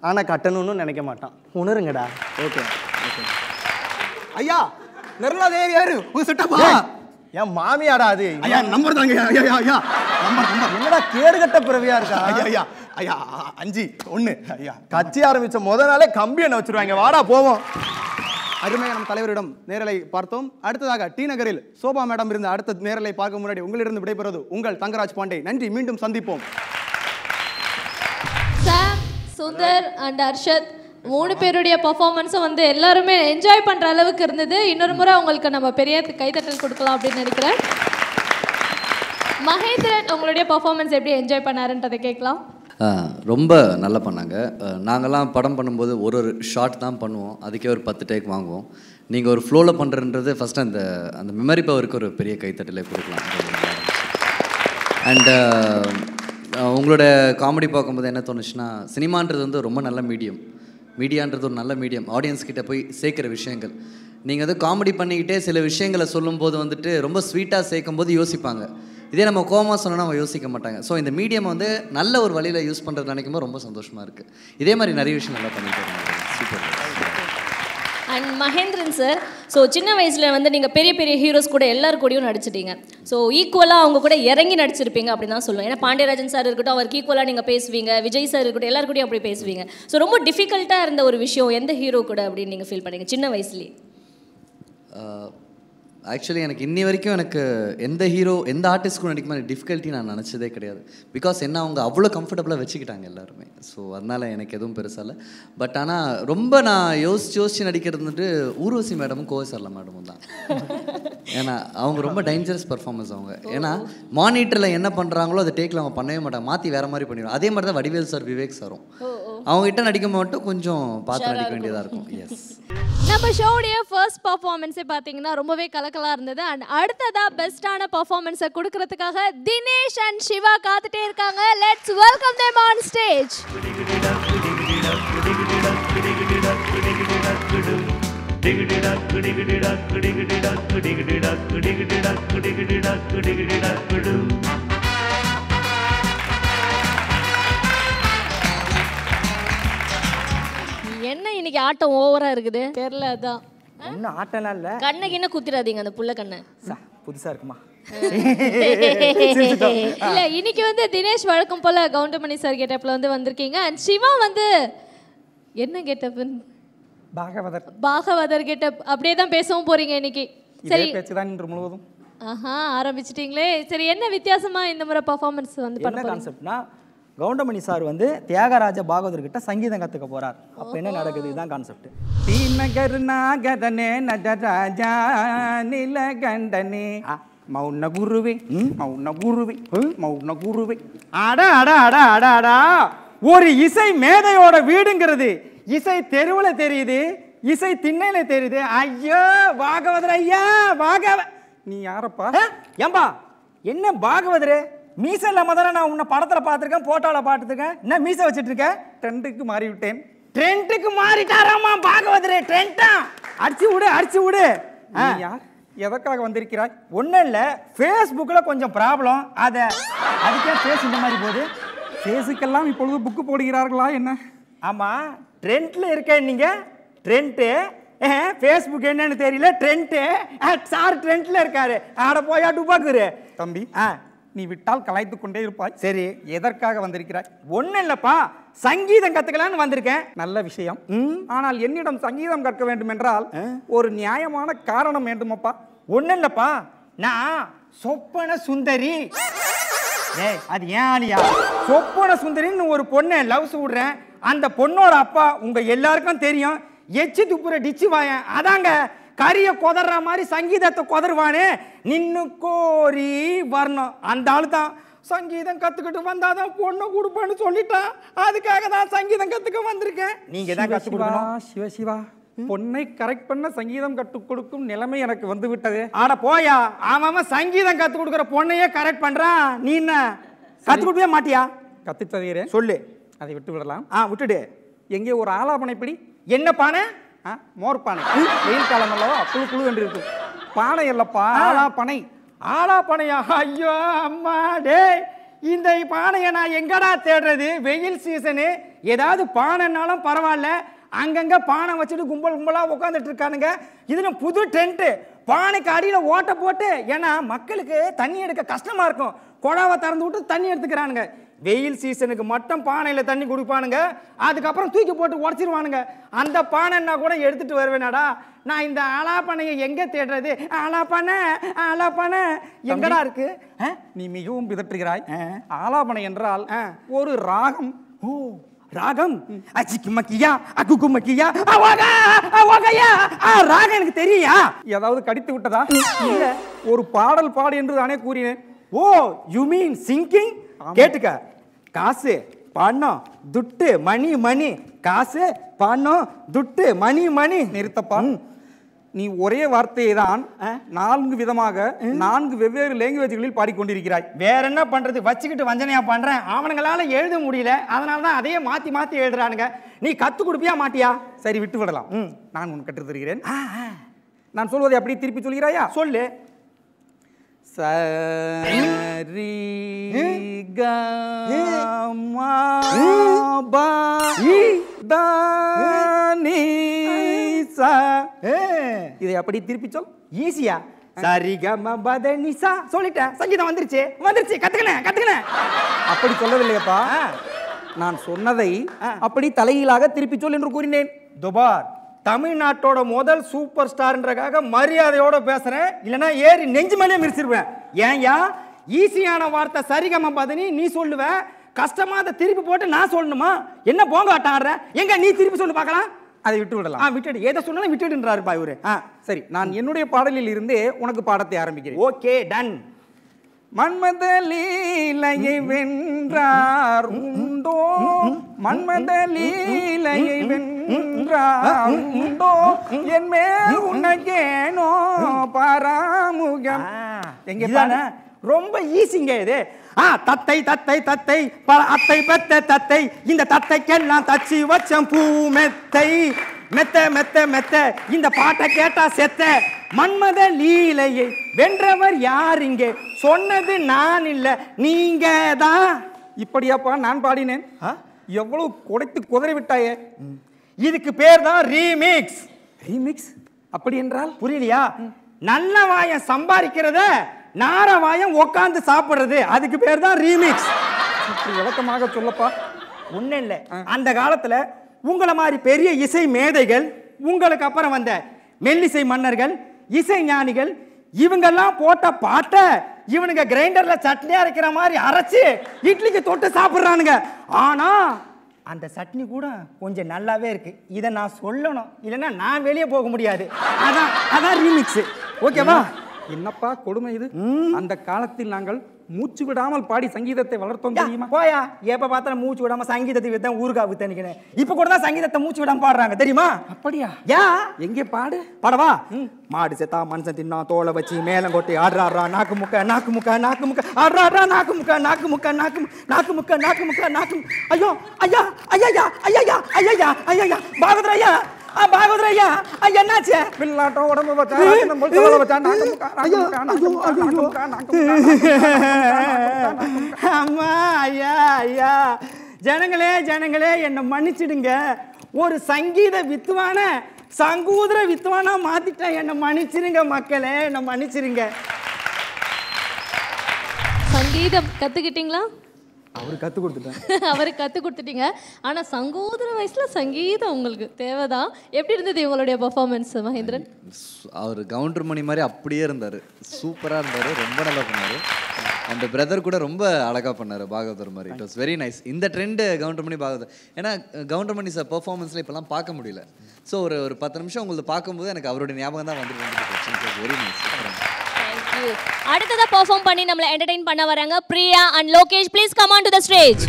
ஆனா கட்டணும்னு நினைக்க மாட்டான். உணருங்கடா. Okay okay. ஐயா, நிர்மலா தேவி யாரு? உங்க செட்டப்பா? என் மாமியாரா அது? ஐயா, நம்பர் தாங்க. ஐயா ஐயா ஐயா, நம்பர் நம்பர். என்னடா கேடுகட்ட பிறவியா இருக்கா? ஐயா ஐயா ஐயா, 5-1. ஐயா, கட்சி ஆரம்பிச்ச முதல் நாளே கம்பி என்ன வச்சிருவாங்க. வாடா போவோம். அருமையாக நம் தலைவரிடம் நேரலை பார்த்தோம். அடுத்ததாக டி நகரில் சோபா மேடம் இருந்த அடுத்த நேரலை பார்க்க முன்னாடி உங்களிடம் விடைபெறுவது உங்கள் தங்கராஜ் பாண்டே. நன்றி, மீண்டும் சந்திப்போம். சாம், சுந்தர் அண்ட் அர்ஷத் 3 பேருடைய பர்ஃபார்மன்ஸும் வந்து எல்லாருமே என்ஜாய் பண்ணுற அளவுக்கு இருந்தது. இன்னொரு முறை அவங்களுக்கு நம்ம பெரிய கைத்தட்டல் கொடுக்கலாம் அப்படின்னு நினைக்கிறேன். மகேந்திரன், உங்களுடைய பர்ஃபார்மன்ஸ் எப்படி என்ஜாய் பண்ணாருன்றதை கேட்கலாம். ரொம்ப நல்லா பண்ணாங்க. நாங்கள்லாம் படம் பண்ணும்போது ஒரு ஷார்ட் தான் பண்ணுவோம், அதுக்கே ஒரு 10 டேக் வாங்குவோம். நீங்கள் ஒரு ஃப்ளோவில் பண்ணுறன்றது ஃபஸ்ட்டு அந்த மெமரி பவருக்கு ஒரு பெரிய கைத்தட்டலை கொடுக்கலாம். அண்டு உங்களோட காமெடி பார்க்கும்போது என்ன தோணுச்சுன்னா, சினிமான்றது வந்து ரொம்ப நல்ல மீடியான்றது ஒரு நல்ல மீடியம், ஆடியன்ஸ் கிட்ட போய் சேர்க்குற விஷயங்கள். நீங்கள் வந்து காமெடி பண்ணிக்கிட்டே சில விஷயங்களை சொல்லும்போது வந்துட்டு ரொம்ப ஸ்வீட்டாக சேர்க்கும்போது யோசிப்பாங்க. இதே நம்ம கோமா சொன்னோன்னா அவங்க யோசிக்க மாட்டாங்க. ஸோ இந்த மீடியம் வந்து நல்ல ஒரு வழியில் யூஸ் பண்ணுறது நினைக்கும்போது ரொம்ப சந்தோஷமாக இருக்குது. இதே மாதிரி நிறைய விஷயம் நல்லா பண்ணிட்டு இருக்காங்க. Super. And Mahendran sir, so சின்ன வயசில் வந்து நீங்கள் பெரிய பெரிய ஹீரோஸ் கூட எல்லாரு கூடயும் நடிச்சிட்டீங்க. ஸோ ஈக்குவலாக அவங்க கூட இறங்கி நடிச்சிருப்பீங்க அப்படின்னு தான் சொல்லுவேன். ஏன்னா பாண்டியராஜன் சார் இருக்கட்டும், அவருக்கு ஈக்குவலாக நீங்கள் பேசுவீங்க. விஜய் சார் இருக்கட்டும், எல்லாரு கூடயும் அப்படி பேசுவீங்க. ஸோ ரொம்ப டிஃபிகல்ட்டாக இருந்த ஒரு விஷயம் எந்த ஹீரோ கூட அப்படின்னு நீங்கள் ஃபீல் பண்ணீங்க சின்ன வயசுலேயே? ஆக்சுவலி எனக்கு இன்னி வரைக்கும் எந்த ஆர்டிஸ்ட் கூட நடிக்கும்போது டிஃபிகல்ட்டி நான் நினச்சதே கிடையாது. பிகாஸ் என்ன அவங்க அவ்வளோ கம்ஃபர்டபுளாக வச்சுக்கிட்டாங்க எல்லாருமே. ஸோ அதனால் எனக்கு எதுவும் பெருசாக இல்லை. பட் ஆனால் ரொம்ப நான் யோசிச்சு நடிக்கிறது வந்துட்டு ஊர்வசி மேடமும் கோவசர்லா மேடமும் தான். ஏன்னா அவங்க ரொம்ப டேஞ்சரஸ் பர்ஃபார்மன்ஸ் அவங்க. ஏன்னா மானிட்டரில் என்ன பண்ணுறாங்களோ அதை டேக்கில் அவங்க பண்ணவே மாட்டாங்க, மாற்றி வேறு மாதிரி பண்ணிடுவோம். அதே மாதிரி தான் வடிவேல் சார், விவேக் சாரும் அவங்ககிட்ட நடிக்க மட்டும் கொஞ்சம் பார்த்து நடிக்க வேண்டியதாக இருக்கும். எஸ், நம்ம ஷோடைய ஃபர்ஸ்ட் பர்ஃபார்மன்ஸே பார்த்தீங்கன்னா ரொம்பவே கலக்கலாக இருந்தது. அண்ட் அடுத்ததாக பெஸ்ட்டான பர்ஃபார்மன்ஸை கொடுக்கறதுக்காக தினேஷ் அண்ட் சிவா காத்துட்டே இருக்காங்க. Let's welcome them on stage. என்ன இன்னைக்கு ஆட்டம் ஓவரா இருக்குது? தெரியல, அதான் ஒன்றும் ஆட்டம்லாம் இல்லை. கண்ணுக்கு என்ன குத்திராதீங்க அந்த புள்ள கண்ணை. புதுசாக இருக்குமா? இல்ல, இன்னைக்கு வந்து தினேஷ் வழக்கம் போல கவுண்டமணி சார் கெட்டப்ல வந்து வந்திருக்கீங்க. அண்ட் சிவா வந்து என்ன கெட்டப்? பாகவதர். பாகவதர் கிட்ட அப்படியே தான் பேசவும் போறீங்க இன்னைக்கு. இதே பேச்சு தான் இன்று முழுவதும். ஆரம்பிச்சிட்டீங்களே. சரி, என்ன வித்தியாசமா இந்த முறை பெர்ஃபார்மன்ஸ் வந்து பண்ண என்ன கான்செப்ட்னா, கவுண்டமணி சார் வந்து தியாகராஜ பாகவதர் கிட்ட சங்கீதம் கற்றுக்க போறார். அப்போ என்ன நடக்குது, இதுதான் கான்செப்ட். தீநகர் நாகதனே நடராஜா நிலகண்டனே மௌன குருவே மௌன குருவே மௌன குருவே. அட அட அட அட அடா, ஒரு இசை மேதையோட வீடுங்கிறது இசை தெருவில் தெரியுது, இசை திண்ணையில தெரியுது. ஐயோ பாகவதர் ஐயா, நீ யாரப்பா? ஏம்பா என்ன பாகவதரே, மீசை இல்லாம தானே நான் உன்னை படத்துல பார்த்துருக்கேன், போட்டோல பார்த்துருக்கேன். என்ன மீசை வச்சுட்டு இருக்க? ட்ரெண்டுக்கு மாறி விட்டேன். ட்ரெண்டுக்கு மாறிட்டாராமா பாகவதரே? ட்ரெண்டா? அடிச்சு விடு அடிச்சு விடு. யார், எதற்காக வந்திருக்கிறாய்? ஒன்றும் இல்லை, ஃபேஸ்புக்கில் கொஞ்சம் ப்ராப்ளம், அதுக்கே ஃபேஸ் இந்த மாதிரி போகுது. ஃபேஸுக்கெல்லாம் இப்பொழுது புக்கு போடுகிறார்களா என்ன? ஆமாம், ட்ரெண்டில் இருக்கேன் நீங்கள். ட்ரெண்ட்டு ஃபேஸ்புக் என்னன்னு தெரியல, ட்ரெண்ட்டு சார் ட்ரெண்டில் இருக்காரு. ஆட போயா டுபாக்குரு தம்பி. நீ விட்டால் கலாய்த்து கொண்டே இருப்பாய். சரி, எதற்காக வந்திருக்கிறாய்? ஒன்றும் இல்லைப்பா, சங்கீதம் கற்றுக்கலான்னு வந்திருக்கேன். நல்ல விஷயம். ஆனால் என்னிடம் சங்கீதம் கற்க வேண்டும் என்றால் ஒரு நியாயமான காரணம் வேண்டுமப்பா. ஒன்றும் இல்லைப்பா, நான் சொப்பன சுந்தரி. அது ஏன் ஆலியா? சொப்பன சுந்தரின்னு ஒரு பொண்ணை லவ்ஸ் விடுறேன். அந்த பொண்ணோட அப்பா உங்க எல்லாருக்கும் தெரியும், எச்சு துப்புற டிச்சு வாயன். அதாங்க கரிய கொதற மாதிரி சங்கீதத்தை கொதருவானே, நின்னு கோரி வரணும். அந்த ஆளு தான் சங்கீதம் கத்துக்கிட்டு வந்தாதான் பொண்ணை கொடுப்பேன்னு சொல்லிட்டான். அதுக்காக தான் சங்கீதம் கத்துக்க வந்திருக்கேன். நீங்க தான் கத்து கொடுக்கணும். சிவசிவா, பொண்ணை கரெக்ட் பண்ண சங்கீதம் கற்றுக் கொடுக்கும் நிலைமை எனக்கு வந்து விட்டது. ஆட போயா, அவன் சங்கீதம் கத்து கொடுக்குற பொண்ணையே கரெக்ட் பண்றான். நீ என்ன கத்து கொடுக்கவே மாட்டியா? கத்து தருகிறேன், சொல்லு. அதை விட்டு விடலாம். விட்டுடு. எங்கே ஒரு ஆலாபனை பிடி. என்ன பானை? மோர் பானை. வெயில் காலம் அல்லவா, குழு குழு என்று இருக்கும். பானை இல்லப்பா, ஆலாப்பனை. ஆலாப்பனையா? ஐயோ அம்மா டே, இந்த பானையை நான் எங்கடா தேடுறது? வெயில் சீசனு, ஏதாவது பானைனாலும் பரவாயில்ல, அங்கங்க பானை வச்சுட்டு கும்பல் கும்பலா உட்காந்துட்டு இருக்கானுங்க. இதுல புது டென்ட்டு, பானைக்கு அடியில ஓட்ட போட்டு, ஏன்னா மக்களுக்கு தண்ணி எடுக்க கஷ்டமா இருக்கும், குழாவை திறந்து விட்டு தண்ணி எடுத்துக்கிறானுங்க. வெயில் சீசனுக்கு மட்டும் பானையில தண்ணி குடிப்பானுங்க, அதுக்கப்புறம் தூக்கி போட்டு உடச்சிருவானுங்க. அந்த பானைன்னா கூட எடுத்துட்டு வருவேனாடா. நான் இந்த ஆலாப்பனையை எங்க தேடுறது? ஆலாப்பனை ஆலாப்பனை எங்கடா இருக்கு? நீ மிகவும் பிதற்றுகிறாய். ஆலாப்பனை என்றால் ஒரு ராகம். ஓ ராகம், அச்சிக்கு மக்கியா அக்குக்கு மக்கியா ராகம் எனக்கு தெரியா? ஏதாவது கடித்து விட்டதா? இல்ல, ஒரு பாடல் பாடு என்று தானே கூறினேன். ஓ யூ மீன் சிங்கிங்? கேட்டுக்க, காசு பணம் துட்டு மணி மணி, காசு பணம் துட்டு மணி மணி. நிறுத்தப்பா, நீ ஒரே வார்த்தையை தான் 4 விதமாக 4 வெவ்வேறு லாங்குவேஜ்களில் பாடிக்கொண்டிருக்கிறாய். வேற என்ன பண்றது, வச்சுக்கிட்டு வஞ்சனையா பண்றேன். அவனுங்களால எழுத முடியல, அதனால தான் அதையே மாத்தி மாத்தி எழுதுறானுங்க. நீ கத்து கொடுப்பியா மாட்டியா? சரி, விட்டு விடலாம். நான் உனக்கு கற்று தருகிறேன். நான் சொல்வதை அப்படியே திருப்பி சொல்கிறாயா? சொல்லு. சரி க மா பா த நீ சா. இதை அப்படி திருப்பி சொல். ஈஸியா? சரி க ம ப த நீ சா. சொல்லிட்டேன், சங்கீதம் வந்துருச்சு வந்துருச்சு. கத்துக்கினேன். அப்படி சொல்லவில்லையப்பா, நான் சொன்னதை அப்படி தலைகீழாக திருப்பி சொல் என்று கூறினேன். துபார், தமிழ்நாட்டோட முதல் சூப்பர் ஸ்டார்ன்றக்காக மரியாதையோட பேசுறேன், இல்லைன்னா ஏறி நெஞ்சு மேலே மிரிச்சிருவேன். ஏன்யா, ஈஸியான வார்த்தை சரிகம பதனி நீ சொல்லுவ, கஷ்டமா அதை திருப்பி போட்டு நான் சொல்லணுமா? என்ன போங்க ஆட்டாடுற? எங்க நீ திருப்பி சொல்லு பார்க்கலாம். அதை விட்டு விடலாம். விட்டுடு, எதை சொன்னாலும் விட்டுடுன்றாரு பா இவரு. சரி, நான் என்னுடைய பாடலில் இருந்தே உனக்கு பாடத்தை ஆரம்பிக்கிறேன். Okay, ton. மன்மத லீலையை வென்றார் உண்டோ, மன்மத லீலையை வென்றார் உண்டோ, என் மேல் உனக்கேனோ பராமுகம். எங்க பாரு, ரொம்ப ஈஸிங்க இது. தத்தை தத்தை தத்தை பல அத்தை பெத்த தத்தை, இந்த தத்தைக்கெல்லாம் தச்சி வச்சம் பூ மெத்தை, மெத்த மெத்த மெத்த இந்த பாட்டை கேட்டா செத்த. மன்மத லீலையை வென்றவர் யார் இங்கே? சொன்னது நான் இல்ல, நீங்க தான். இப்படியாப்பா நான் பாடினேன்? எவ்வளவு குடைத்து குதறி விட்டாயே. இதுக்கு பேர் தான் ரீமிக்ஸ். ரீமிக்ஸ் அப்படி என்றால் புரியலையா? நல்ல வாயம் சம்பாதிக்கிறத நார வாயம் உட்காந்து சாப்பிடுறது, அதுக்கு பேர் தான் ரீமிக்ஸ். விளக்கமாக சொல்லப்பா. ஒன்றும் இல்லை, அந்த காலத்துல உங்களை மாதிரி பெரிய இசை மேதைகள் உங்களுக்கு அப்புறம் வந்த மெல்லிசை மன்னர்கள், இசை ஞானிகள் இவங்கெல்லாம் போட்ட பாட்டை இவனுங்க கிரைண்டர்ல சட்னி அரைக்கிற மாதிரி அரைச்சு இட்லிக்கு தொட்டு சாப்பிட்றானுங்க. ஆனா அந்த சட்னி கூட கொஞ்சம் நல்லாவே இருக்கு. இதை நான் சொல்லணும், இல்லைன்னா நான் வெளியே போக முடியாது. அதான் ரீமிக்ஸ். ஓகேவா? என்னப்பா கொடுமை இது. அந்த காலத்தில் நாங்கள் மூச்சு விடாமல் பாடி சங்கீதத்தை வளர்த்தோம் தெரியுமா? போயா, எப்ப பார்த்தாலும் மூச்சு விடாம சங்கீதத்தை வித்தேன், ஊருக்கா வித்தேன். இப்ப கூட தான் சங்கீதத்தை மூச்சு விடாம பாடுறாங்க தெரியுமா? அப்படியா? எங்கே பாடு? பாடவா? மாடு செத்தா மனுஷன் தின்னா தோலை வச்சு மேலம் கொட்டி ஆடுறாரா நாக்கு முக்க நாக்கு முக்க நாக்கு முக்க ஆடுறாரா நாக்கு முக்க நாக்கு முக்க நாக்கு நாக்கு முக்க நாக்கு முக்க நாக்கு. ஐயோ ஐயா ஐயா ஐயா ஐயா ஐயா பாகவதர் ஐயா, பாகவதர் ஐயா, என்னாச்சு? பில்லாட்டம் உடம்பு வச்சா நம்ம தோலை வச்சா நாக்கு முக்க நாக்கு முக்க நாக்கு முக்க நாக்கு முக்க. அம்மா ஐயா ஐயா, ஜனங்களே ஜனங்களே என்னை மன்னிச்சிடுங்க. ஒரு சங்கீத வித்துவான சங்கூதர வித்துவானா மாத்திட்டேன். என்னை மன்னிச்சிருங்க மக்களே, என்னை மன்னிச்சிருங்க. சங்கீதம் கத்துக்கிட்டீங்களா? அவரு கற்றுக் கொடுத்துட்டேன். அவருக்கு கற்றுக் கொடுத்துட்டீங்க. ஆனால் சங்கோதர வயசில் சங்கீதம் உங்களுக்கு தேவைதான். எப்படி இருந்தது உங்களுடைய பர்ஃபார்மன்ஸ் மகேந்திரன்? அவர் கவுண்டர் மணி மாதிரி அப்படியே இருந்தார். சூப்பராக இருந்தார், ரொம்ப நல்லா பண்ணார். அந்த பிரதர் கூட ரொம்ப அழகாக பண்ணார் பாகவதர் மாதிரி. It was very nice. இந்த ட்ரெண்டு கவுண்டர் மணி பாகவதர், ஏன்னா கவுண்டர் மணி சார் பர்ஃபார்மன்ஸில் இப்போலாம் பார்க்க முடியல. ஸோ ஒரு 10 நிமிஷம் உங்களுக்கு பார்க்கும்போது எனக்கு அவருடைய ஞாபகம் தான் வந்துட்டு வெரி நைஸ். அடுத்ததா பெர்ஃபார்ம் பண்ணி நம்மள என்டர்டெயின் பண்ண வராங்க Priya and Lokesh. Please come on to the stage.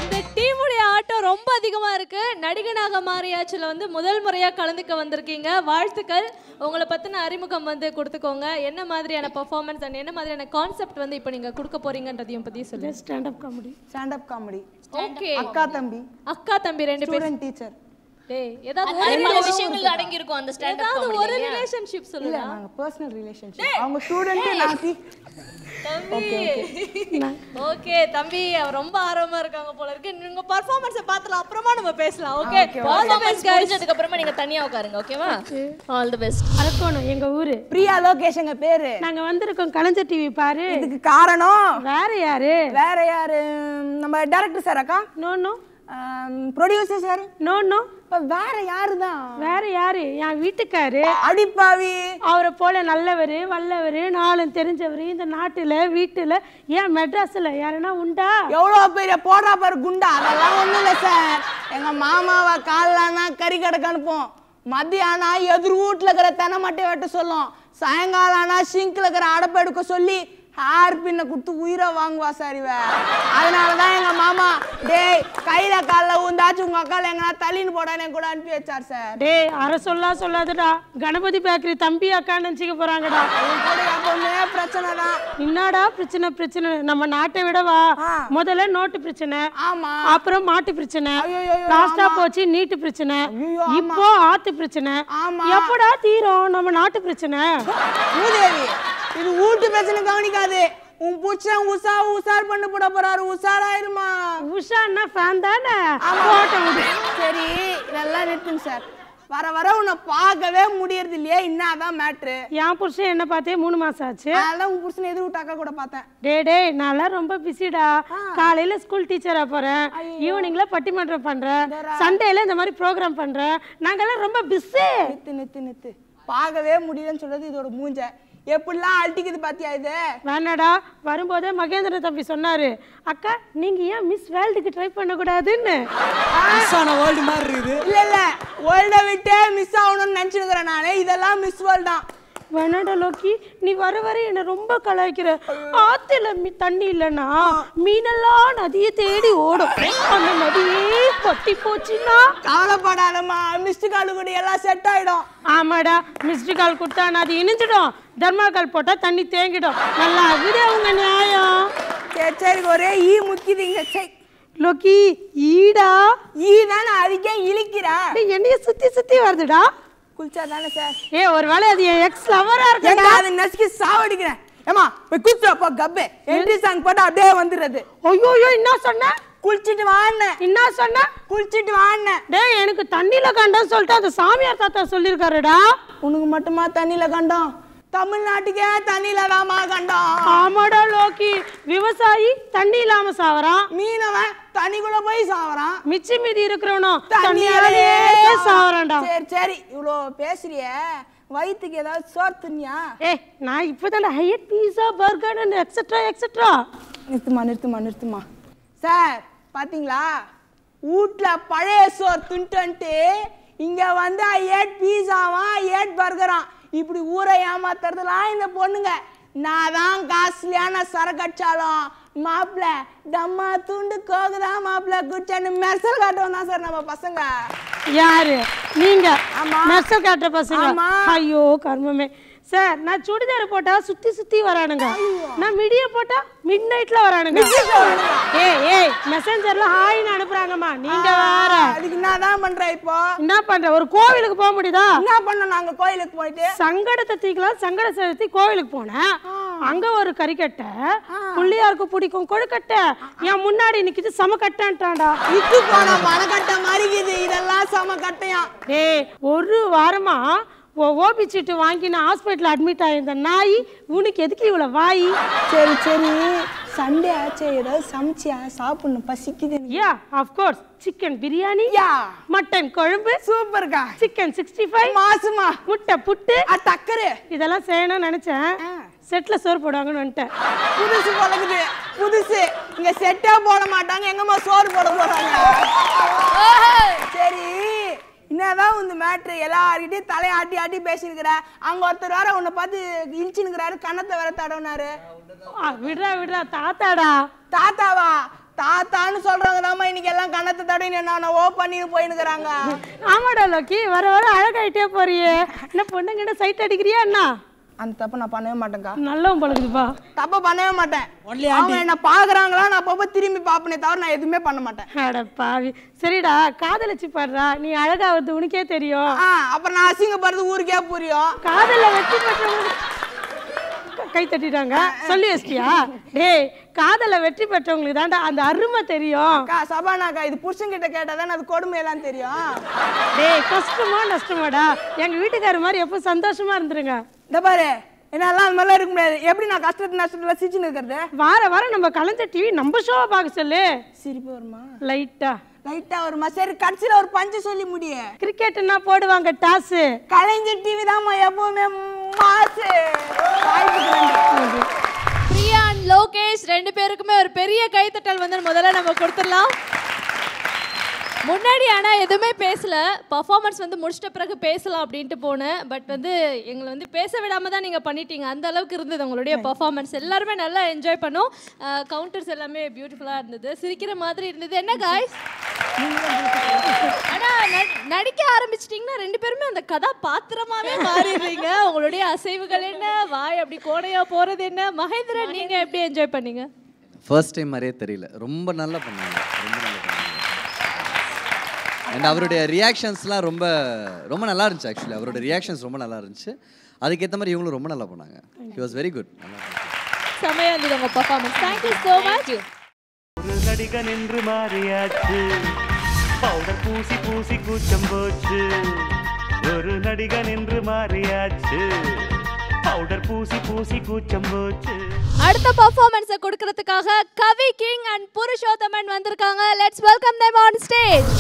இந்த டீமுடைய ஆட்டம் ரொம்ப அதிகமா இருக்கு. நடிகனாக மாறியாச்சுல வந்து முதல் முறையா கலந்துக்க வந்திருக்கீங்க. வாழ்த்துக்கள். உங்களை பத்தின அறிமுகம் வந்து கொடுத்துக்கோங்க. என்ன மாதிரியான பெர்ஃபார்மன்ஸ் அண்ட் என்ன மாதிரியான கான்செப்ட் வந்து இப்போ நீங்க கொடுக்க போறீங்கன்றதையும் பத்தி சொல்லுங்க. Stand up comedy. ஓகே. அக்கா தம்பி ரெண்டு பேரும் டீச்சர். டேய், ஏதாவது நிறைய விஷயங்கள் அடங்கி இருக்கும் அந்த ஸ்டாண்ட் அப் காமெடி. ஒரு ரிலேஷன்ஷிப் சொல்லுங்க. நாங்க பர்சனல் ரிலேஷன்ஷிப். அவங்க ஸ்டூடண்ட் நாட்டி. ஓகே தம்பி, ரொம்ப ஆர்வமா இருக்காங்க போல இருக்கு. நீங்க பெர்ஃபார்மன்ஸை பார்த்தலாம், அப்புறமா நம்ம பேசலாம். Okay, all the best guys. முடிஞ்சதுக்கு அப்புறமா நீங்க தனியா உட்காருங்க. ஓகேவா? All the best. அரக்கோணம் எங்க ஊரு. பிரியா லோகேஷ் எங்க பேரு. நாங்க வந்திருக்கோம் கலைஞர் டிவி பாரு. இதுக்கு காரணம் வேற யாரு? நம்ம டைரக்டர் சார் அக்கா. No no. Producer sir. No no. வேற யாருதான்? வேற யாரு? என் வீட்டுக்காரு. அடிப்பாவி. அவரை போல நல்லவர் வல்லவர் நாளும் தெரிஞ்சவர் இந்த நாட்டுல வீட்டுல ஏன் மெட்ராஸ்ல யாருன்னா உண்டா? எவ்வளவு பெரிய போடுறா பாரு குண்டா. அதெல்லாம் ஒண்ணும் இல்ல சார். எங்க மாமாவை காலைனா கறி கடைக்கு அனுப்போம், மத்தியானா எதிர் வீட்டுல இருக்கிற தென்னை மட்டை வெட்ட சொல்லும், சாயங்காலம் ஆனா சிங்க்ல இருக்கிற அடப்பு எடுக்க சொல்லி ஹேர் பின்ன கொடுத்து உயிரை வாங்குவா சார் இவ. அதனாலதான் எங்க மாமா டேய் கையில கால ஊந்தாச்சு உங்க அக்கால எங்கன்னா தள்ளின்னு போடானே கூட அனுப்பி வச்சார் சார். டேய் அரை சொல்லாதடா. கணபதி பேக்கரி தம்பி அக்கா நினைச்சுக்க போறாங்கடா. எப்பவுமே பிரச்சனை தான். என்னடா பிரச்சனை? நம்ம நாட்டை விடவா முதல்ல நோட்டு பிரச்சனை, அப்புறம் மாட்டு பிரச்சனை, லாஸ்டா போச்சு நீட்டு பிரச்சனை, இப்போ ஆத்து பிரச்சனை. எப்படா தீரும் நம்ம நாட்டு பிரச்சனை? இது வீட்டு பிரச்சனை கவனிக்காது. உன் புருஷன் உஷார் பண்ண போறாரு. உஷாராயிருமா? உஷான்னா ஃபேன் தானே. சரி நல்லா நிறுத்துங்க சார். வர உன்னை பார்க்கவே முடியறது இல்லையே, என்னதான் மேட்ரு? என் புருஷன் என்ன பார்த்தே 3 மாசம் ஆச்சு. அதனால உன் புருஷன் எதிர் விட்டாக்கா கூட பார்த்தேன். டேய் நான்லாம் ரொம்ப பிஸிடா. காலையில ஸ்கூல் டீச்சரா போறேன், ஈவினிங்ல பட்டிமன்றம் பண்றேன், சண்டேல இந்த மாதிரி ப்ரோக்ராம் பண்றேன். நாங்கெல்லாம் ரொம்ப பிஸி. நித்து பார்க்கவே முடியலன்னு சொல்றது இதோட மூஞ்ச. எப்படிலாம் அழட்டிக்குது பாத்தியா இது? வேணாடா. வரும்போதே மகேந்திரன் தம்பி சொன்னாரு, அக்கா நீங்க ஏன் மிஸ் வேர்ல்டுக்கு ட்ரை பண்ண கூடாதுன்னு. வேர்ல்டு மாதிரி இருக்குது. இல்ல வேர்ல்ட விட்டே மிஸ் ஆகணும்னு நினைச்சுக்கிறேன் நானே. இதெல்லாம் மிஸ் வேர்ல்ட் தான். வேணாடா லோக்கி, நீ வர என்ன ரொம்ப கலாய்க்கிற. ஆத்துல தண்ணி இல்லைன்னா மீனெல்லாம் நதியை தேடி ஓடும். அந்த நதியே பத்தி போச்சுன்னா கவலைப்படாதம்மா, மிஸ்டு கால் கூட எல்லாம் செட் ஆயிடும். ஆமாடா, மிஸ்டு கால் கொடுத்தா அது இணைஞ்சிடும், தர்மாக்கால் போட்டா தண்ணி தேங்கிடும். நல்லா இருக்குது அவங்க நியாயம். சரி ஒரே ஈ முக்கியதுங்க. சரி லோக்கி, ஈடா ஈ தானே, அதுக்கே இழிக்கிறா. என்னைய சுத்தி வருதுடா. குளிச்சா தானே சார்? ஒருவேளை அது என் எக்ஸ் லவரா இருக்கு. அதை நசுக்கி சாவடிக்கிறேன். ஏமா போய் குத்துறப்பா கப்பே என்ட்ரி சாங் போட்டு அப்படியே வந்துடுறது. ஐயோ என்ன சொன்ன? குளிச்சிட்டு வான்னு. என்ன சொன்ன? குளிச்சிட்டு வான்னு. டேய் எனக்கு தண்ணியில கண்டம் சொல்லிட்டு அந்த சாமியார் தாத்தா சொல்லியிருக்காருடா. உனக்கு மட்டுமா தண்ணியில கண்டம்? தமிழ்நாட்டுக்கே தண்ணியில தாமா கண்டம். ஆமாடா லோக்கி, விவசாயி தண்ணி இல்லாம சாவறான், மீனவன் தண்ணிக்குள்ள போய் சாவறான், மிச்சி மீதி இருக்கிறவனும் தண்ணியாலே சாவறான்டா. சரி சரி, இவ்வளோ பேசுறிய, வயிற்றுக்கு ஏதாவது சோறு தின்னியா? நான் இப்போதான் Hyatt pizza burger and etcetera etcetera. நிறுத்துமா சார், பாத்தீங்களா வீட்டில் பழைய சோறு தின்ட்டு இங்க வந்து ஐயட் பீஸாவா ஐயட் பர்கரான் இப்படி ஊரை ஏமாத்துறதுலாம் இந்த பொண்ணுங்க. நான் தான் காஸ்ட்லியான சரக்கடிச்சாலும் மாப்பிள்ள டம்மா துண்டு கோகுதான் மாப்பிள்ள குடிச்சான்னு மெர்சல் காட்டுவோம் தான் சார் நம்ம பசங்க. யாரு நீங்க? மெர்சல் காட்டுற பசங்க? ஐயோ கர்மமே. சார் நான் சுடிதார் போட்டா சுத்தி வரானுங்க, நான் மிடிய போட்டா மிட் நைட்ல வரானுங்க. ஏய் மெசஞ்சர்ல ஹாய்னு அனுப்புறாங்கம்மா, நீங்க வேற. அதுக்கு நான் தான் பண்றேன். இப்போ என்ன பண்ற? ஒரு கோவிலுக்கு போக முடியுதா? என்ன பண்ண? நாங்க கோயிலுக்கு போயிட்டு சங்கடத்தை தீக்கலாம் சங்கட செலுத்தி கோவிலுக்கு போனேன். அங்க ஒரு கறிக்கட்டை, புள்ளியாருக்கு பிடிக்கும் கொழுக்கட்டை, என் முன்னாடி நிக்கிது சமக்கட்டான்டாண்டா. இது போன மனக்கட்டை மாதிரி இதெல்லாம் சமக்கட்டையா? ஏய் ஒரு வாரமா ஓபி சீட்டு வாங்கி நான் ஹாஸ்பிட்டல் அட்மிட் ஆயிருந்த நாய், உனக்கு எதுக்கு இவ்வளவு வாய்? சரி சண்டே ஆச்சு, ஏதாவது சமைச்சியா? சாப்பிடணும், பசிக்குது. Yeah of course. Chicken biryani, mutton குழம்பு சூப்பர்க்கா, சிக்கன் 65 மாசுமா, முட்டை புட்டு, டக்கரு இதெல்லாம் செய்யணும்னு நினைச்சேன். செட்ல சோறு போடுவாங்கன்னு வந்துட்டேன். புதுசு பழகுது, புதுசு. இங்க செட்டா போட மாட்டாங்க, எங்கம்மா சோறு போட போறாங்க. சரி, என்னதான் இந்த மேட்ரு? எல்லார்கிட்டையும் தலையை ஆட்டி பேசிருக்கிற. அங்க ஒருத்தர் வேற உன்னை பார்த்து இழிச்சுனுக்கிறாரு, கண்ணத்தை வேற தடவுனாரு. விடுறா தாத்தாடா. தாத்தாவா? தாத்தான்னு சொல்றவங்க தாமா இன்னைக்கு எல்லாம் கண்ணத்தை தடவை என்ன ஓ பண்ணிட்டு போயினுக்கிறாங்க. ஆமாடா லோக்கி, வர அழகாயிட்டே போறியே. என்ன பொண்ணுங்கிட்ட சைட் அடிக்கிறியா என்ன? அந்த தப்ப நான் பண்ணவே மாட்டேன்க்கா. நல்லவன் பழகுதுப்பா. தப்ப பண்ணவே மாட்டேன். அவங்க என்ன பாக்குறாங்களா, நான் அப்பப்ப திரும்பி பாப்பனே தவிர நான் எதுவுமே பண்ண மாட்டேன். அட பாவி. சரிடா, காதலிச்சு பாடுறா, நீ அழகாவது உனக்கே தெரியும். அப்புறம் நான் அசிங்கப்படுறது ஊருக்கே புரியும். காதல வெற்றி பெற்றவங்க கை தட்டிட்டாங்க சொல்லி வச்சிட்டியா? டேய் காதல வெற்றி பெற்றவங்களுக்கு தான்டா அந்த அருமை தெரியும். சபானாக்கா, இது புருஷன் கிட்ட கேட்டாதான் அது கொடுமை எல்லாம் தெரியும். டேய் கஷ்டமா நஷ்டமாடா, எங்க வீட்டுக்காரர் மாதிரி எப்போ சந்தோஷமா இருந்துருங்க. இந்த பாரு, என்னால அந்த மாதிரிலாம் இருக்க முடியாது. எப்படி நான் கஷ்டத்து நஷ்டத்துல சிரிச்சுன்னு இருக்கிறது? வாரம் நம்ம கலைஞர் டிவி நம்ம ஷோவை பார்க்க சொல்லு. சிரிப்பு வருமா? லைட்டா வருமா? சரி, கடைசியில ஒரு பஞ்சு சொல்லி முடிய. கிரிக்கெட்னா போடுவாங்க டாஸ். கலைஞர் டிவி தான்மா எப்பவுமே மாசு. பிரியா அண்ட் லோகேஷ் ரெண்டு பேருக்குமே ஒரு பெரிய கைத்தட்டல் வந்து முதல்ல நம்ம கொடுத்துடலாம். முன்னாடி ஆனால் எதுவுமே பேசல, பர்ஃபார்மன்ஸ் வந்து முடிச்சிட்ட பிறகு பேசலாம் அப்படின்ட்டு போனேன். பட் வந்து எங்களை வந்து பேச விடாமல் தான் நீங்கள் பண்ணிட்டீங்க. அந்த அளவுக்கு இருந்தது உங்களுடைய பர்ஃபார்மன்ஸ். எல்லாருமே நல்லா என்ஜாய் பண்ணோம். கவுண்டர்ஸ் எல்லாமே பியூட்டிஃபுல்லாக இருந்தது, சிரிக்கிற மாதிரி இருந்தது. என்ன காய்ஸ், ஆனால் நடிக்க ஆரம்பிச்சிட்டிங்கன்னா ரெண்டு பேருமே அந்த கதாபாத்திரமாகவே மாறிடுறீங்க. உங்களுடைய அசைவுகள் என்ன, வாய் அப்படி கோடையாக போகிறது என்ன? மகேந்திரன், நீங்கள் எப்படி என்ஜாய் பண்ணீங்க? ஃபர்ஸ்ட் டைம் மாதிரியே தெரியல, ரொம்ப நல்லா பண்ணாங்க, ரொம்ப நல்லா பண்ணாங்க. அண்ட் அவருடைய ரியாக்ஷன்ஸ்லாம் ரொம்ப ரொம்ப நல்லா இருந்துச்சு. ஆக்சுவலி அவருடைய ரியாக்ஷன்ஸ் ரொம்ப நல்லா இருந்துச்சு. அதுக்கேற்ற மாதிரி இவங்களும் ரொம்ப நல்லா பண்ணாங்க. He was very good. செமையா இருந்தது உங்க performance. Thank you so much. ஒரு நடிகன் என்று மாறியாச்சு, பவுடர் பூசி பூசி கூச்சம் போச்சு. ஒரு நடிகன் என்று மாறியாச்சு, பவுடர் பூசி பூசி கூச்சம் போச்சு. அடுத்த பெர்ஃபார்மன்ஸை கொடுக்கிறதுக்காக கவி கிங் அண்ட் புருஷோத்தமன் வந்திருக்காங்க. Let's welcome them on stage.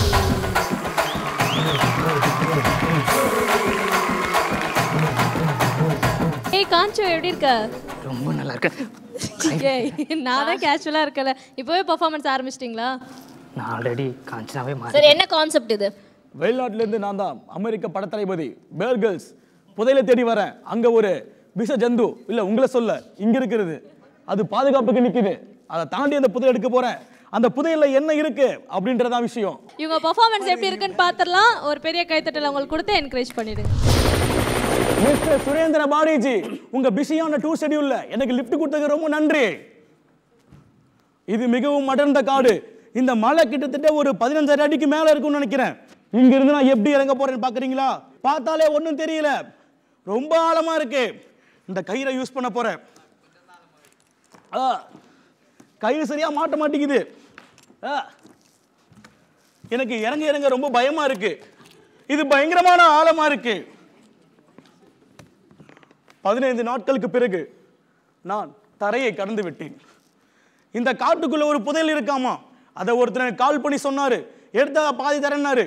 ஏய் காஞ்சோ, எப்படி இருக்க? ரொம்ப நல்லா இருக்கு. நான் தான் கேஷுவலா இருக்கல. இப்போவே பெர்ஃபார்மன்ஸ் ஆரம்பிச்சிட்டீங்களா? நான் ஆல்ரெடி காஞ்சனாவே மாறி. சரி, என்ன கான்செப்ட் இது? வெளிநாட்டிலேருந்து நான் தான் அமெரிக்க படத்தளபதி பேர் கிரில்ஸ் புதையலை தேடி வரேன். அங்கே ஒரு விஷ ஜந்து இல்லை உங்களை சொல்ல இங்கே இருக்கிறது, அது பாதுகாப்புக்கு நிற்குது. அதை தாண்டி அந்த புதையல் எடுக்க போகிறேன். அந்த புதையலில் என்ன இருக்கு அப்படின்றதான் விஷயம். இவங்க பெர்ஃபார்மன்ஸ் எப்படி இருக்குன்னு பார்த்துடலாம். ஒரு பெரிய கைத்தட்டல் உங்களுக்கு கொடுத்து என்கரேஜ் பண்ணிடுங்க. மிஸ்டர் சுரேந்திர பாடிஜி, உங்க பிஸியான டூர் ஷெட்யூல்ல எனக்கு லிஃப்ட் கொடுத்ததுக்கு ரொம்ப நன்றி. இது மிகவும் அடர்ந்த காடு. இந்த மலை கிட்டத்தட்ட ஒரு 15 அடிக்கு மேல இருக்கும்னு நினைக்கிறேன். இங்க இருந்து நான் எப்படி இறங்க போறேன்னு பாக்குறீங்களா? பார்த்தாலே ஒன்றும் தெரியல, ரொம்ப ஆழமா இருக்கு. இந்த கயிறை யூஸ் பண்ண போறேன். கயிறு சரியா மாட்ட மாட்டேங்குது. எனக்கு இறங்க இறங்க ரொம்ப பயமா இருக்கு. இது பயங்கரமான ஆழமா இருக்கு. 15 நாட்களுக்கு பிறகு நான் தரையை கடந்து விட்டேன். இந்த காட்டுக்குள்ள ஒரு புதையல் இருக்காமா, அதை ஒருத்தர் கால் பண்ணி சொன்னாரு. எடுத்தா பாதி தரேன்னாரு.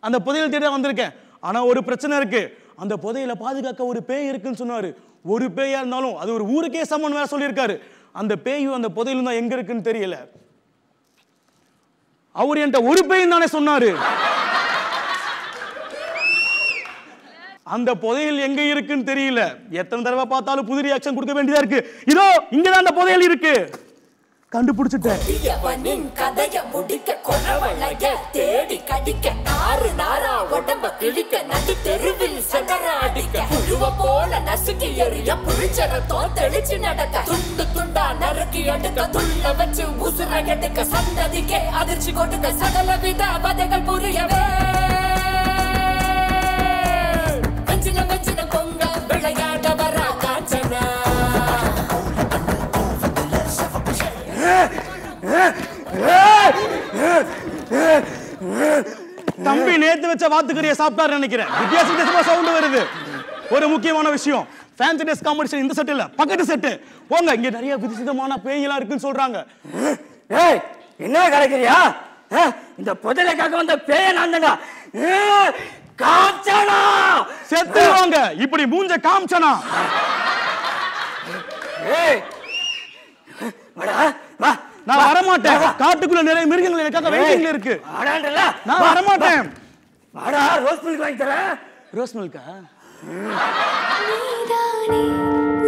அந்த புதையல் தேட வந்திருக்கேன். ஆனா ஒரு பிரச்சனை இருக்கு. அந்த புதையலை பாதுகாக்க ஒரு பேய் இருக்குன்னு சொன்னாரு. ஒரு பேயா இருந்தாலும் அது ஒரு ஊருக்கே சமன் வேற சொல்லியிருக்காரு. அந்த பேயும் அந்த புதையலும் தான் எங்க இருக்குன்னு தெரியல. அவர் என்கிட்ட ஒரு பேயும் தானே சொன்னாரு. அந்த புதையல் எங்க இருக்குன்னு தெரியல. எத்தனை தடவை பார்த்தாலும் புது ரியாக்ஷன் கொடுக்க வேண்டியதா இருக்கு. இதோ இங்கதான் அந்த புதையல் இருக்கு. கண்டுபிடிச்சிட்டேன். கதைய முடிக்க கொலவளைய தேடி கடிக்க நாறு நாரா உடம்ப கிழிக்க நடு தெருவில் சதற அடிக்க புழுவ போல நசுக்கி எறிய புளிச்சரத்தோ தெளிச்சு நடக்க துண்டு துண்டா நறுக்கி எடுக்க துள்ள வச்சு உசுர எடுக்க சந்ததிக்கே அதிர்ச்சி கொடுக்க சகல வித வதைகள் புரியவே வஞ்சின வஞ்சின பொங்க விளையாட வர காஞ்சனா தம்பி நேத்து வச்ச வாத்துக்கறியை சாப்பிட்டாரு நினைக்கிறேன். வித்தியாசமா சவுண்ட் வருது. ஒரு முக்கியமான விஷயம், ஃபேன்சி ட்ரெஸ் காம்படிஷன் இந்த செட் இல்ல, பக்கத்து செட் போங்க. இங்க நிறைய விதவிதமான பேய்களா இருக்குன்னு சொல்றாங்க. ஏய் என்ன கலக்குறியா? இந்த புதையலுக்காக வந்த பேய நான் தான்டா. காம்சனா செத்துவாங்க. இப்படி மூஞ்ச காம்சனா. ஏய் வாடா வா. நான் வர மாட்டேன். காட்டுக்குள்ள நிறைய மிருகங்கள் எனக்காக வெயிட்டிங்ல இருக்கு. வாடாண்டல. நான் வர மாட்டேன். வாடா ரோஸ் மில்க் வாங்கி தரேன். ரோஸ் மில்கா? நீதானே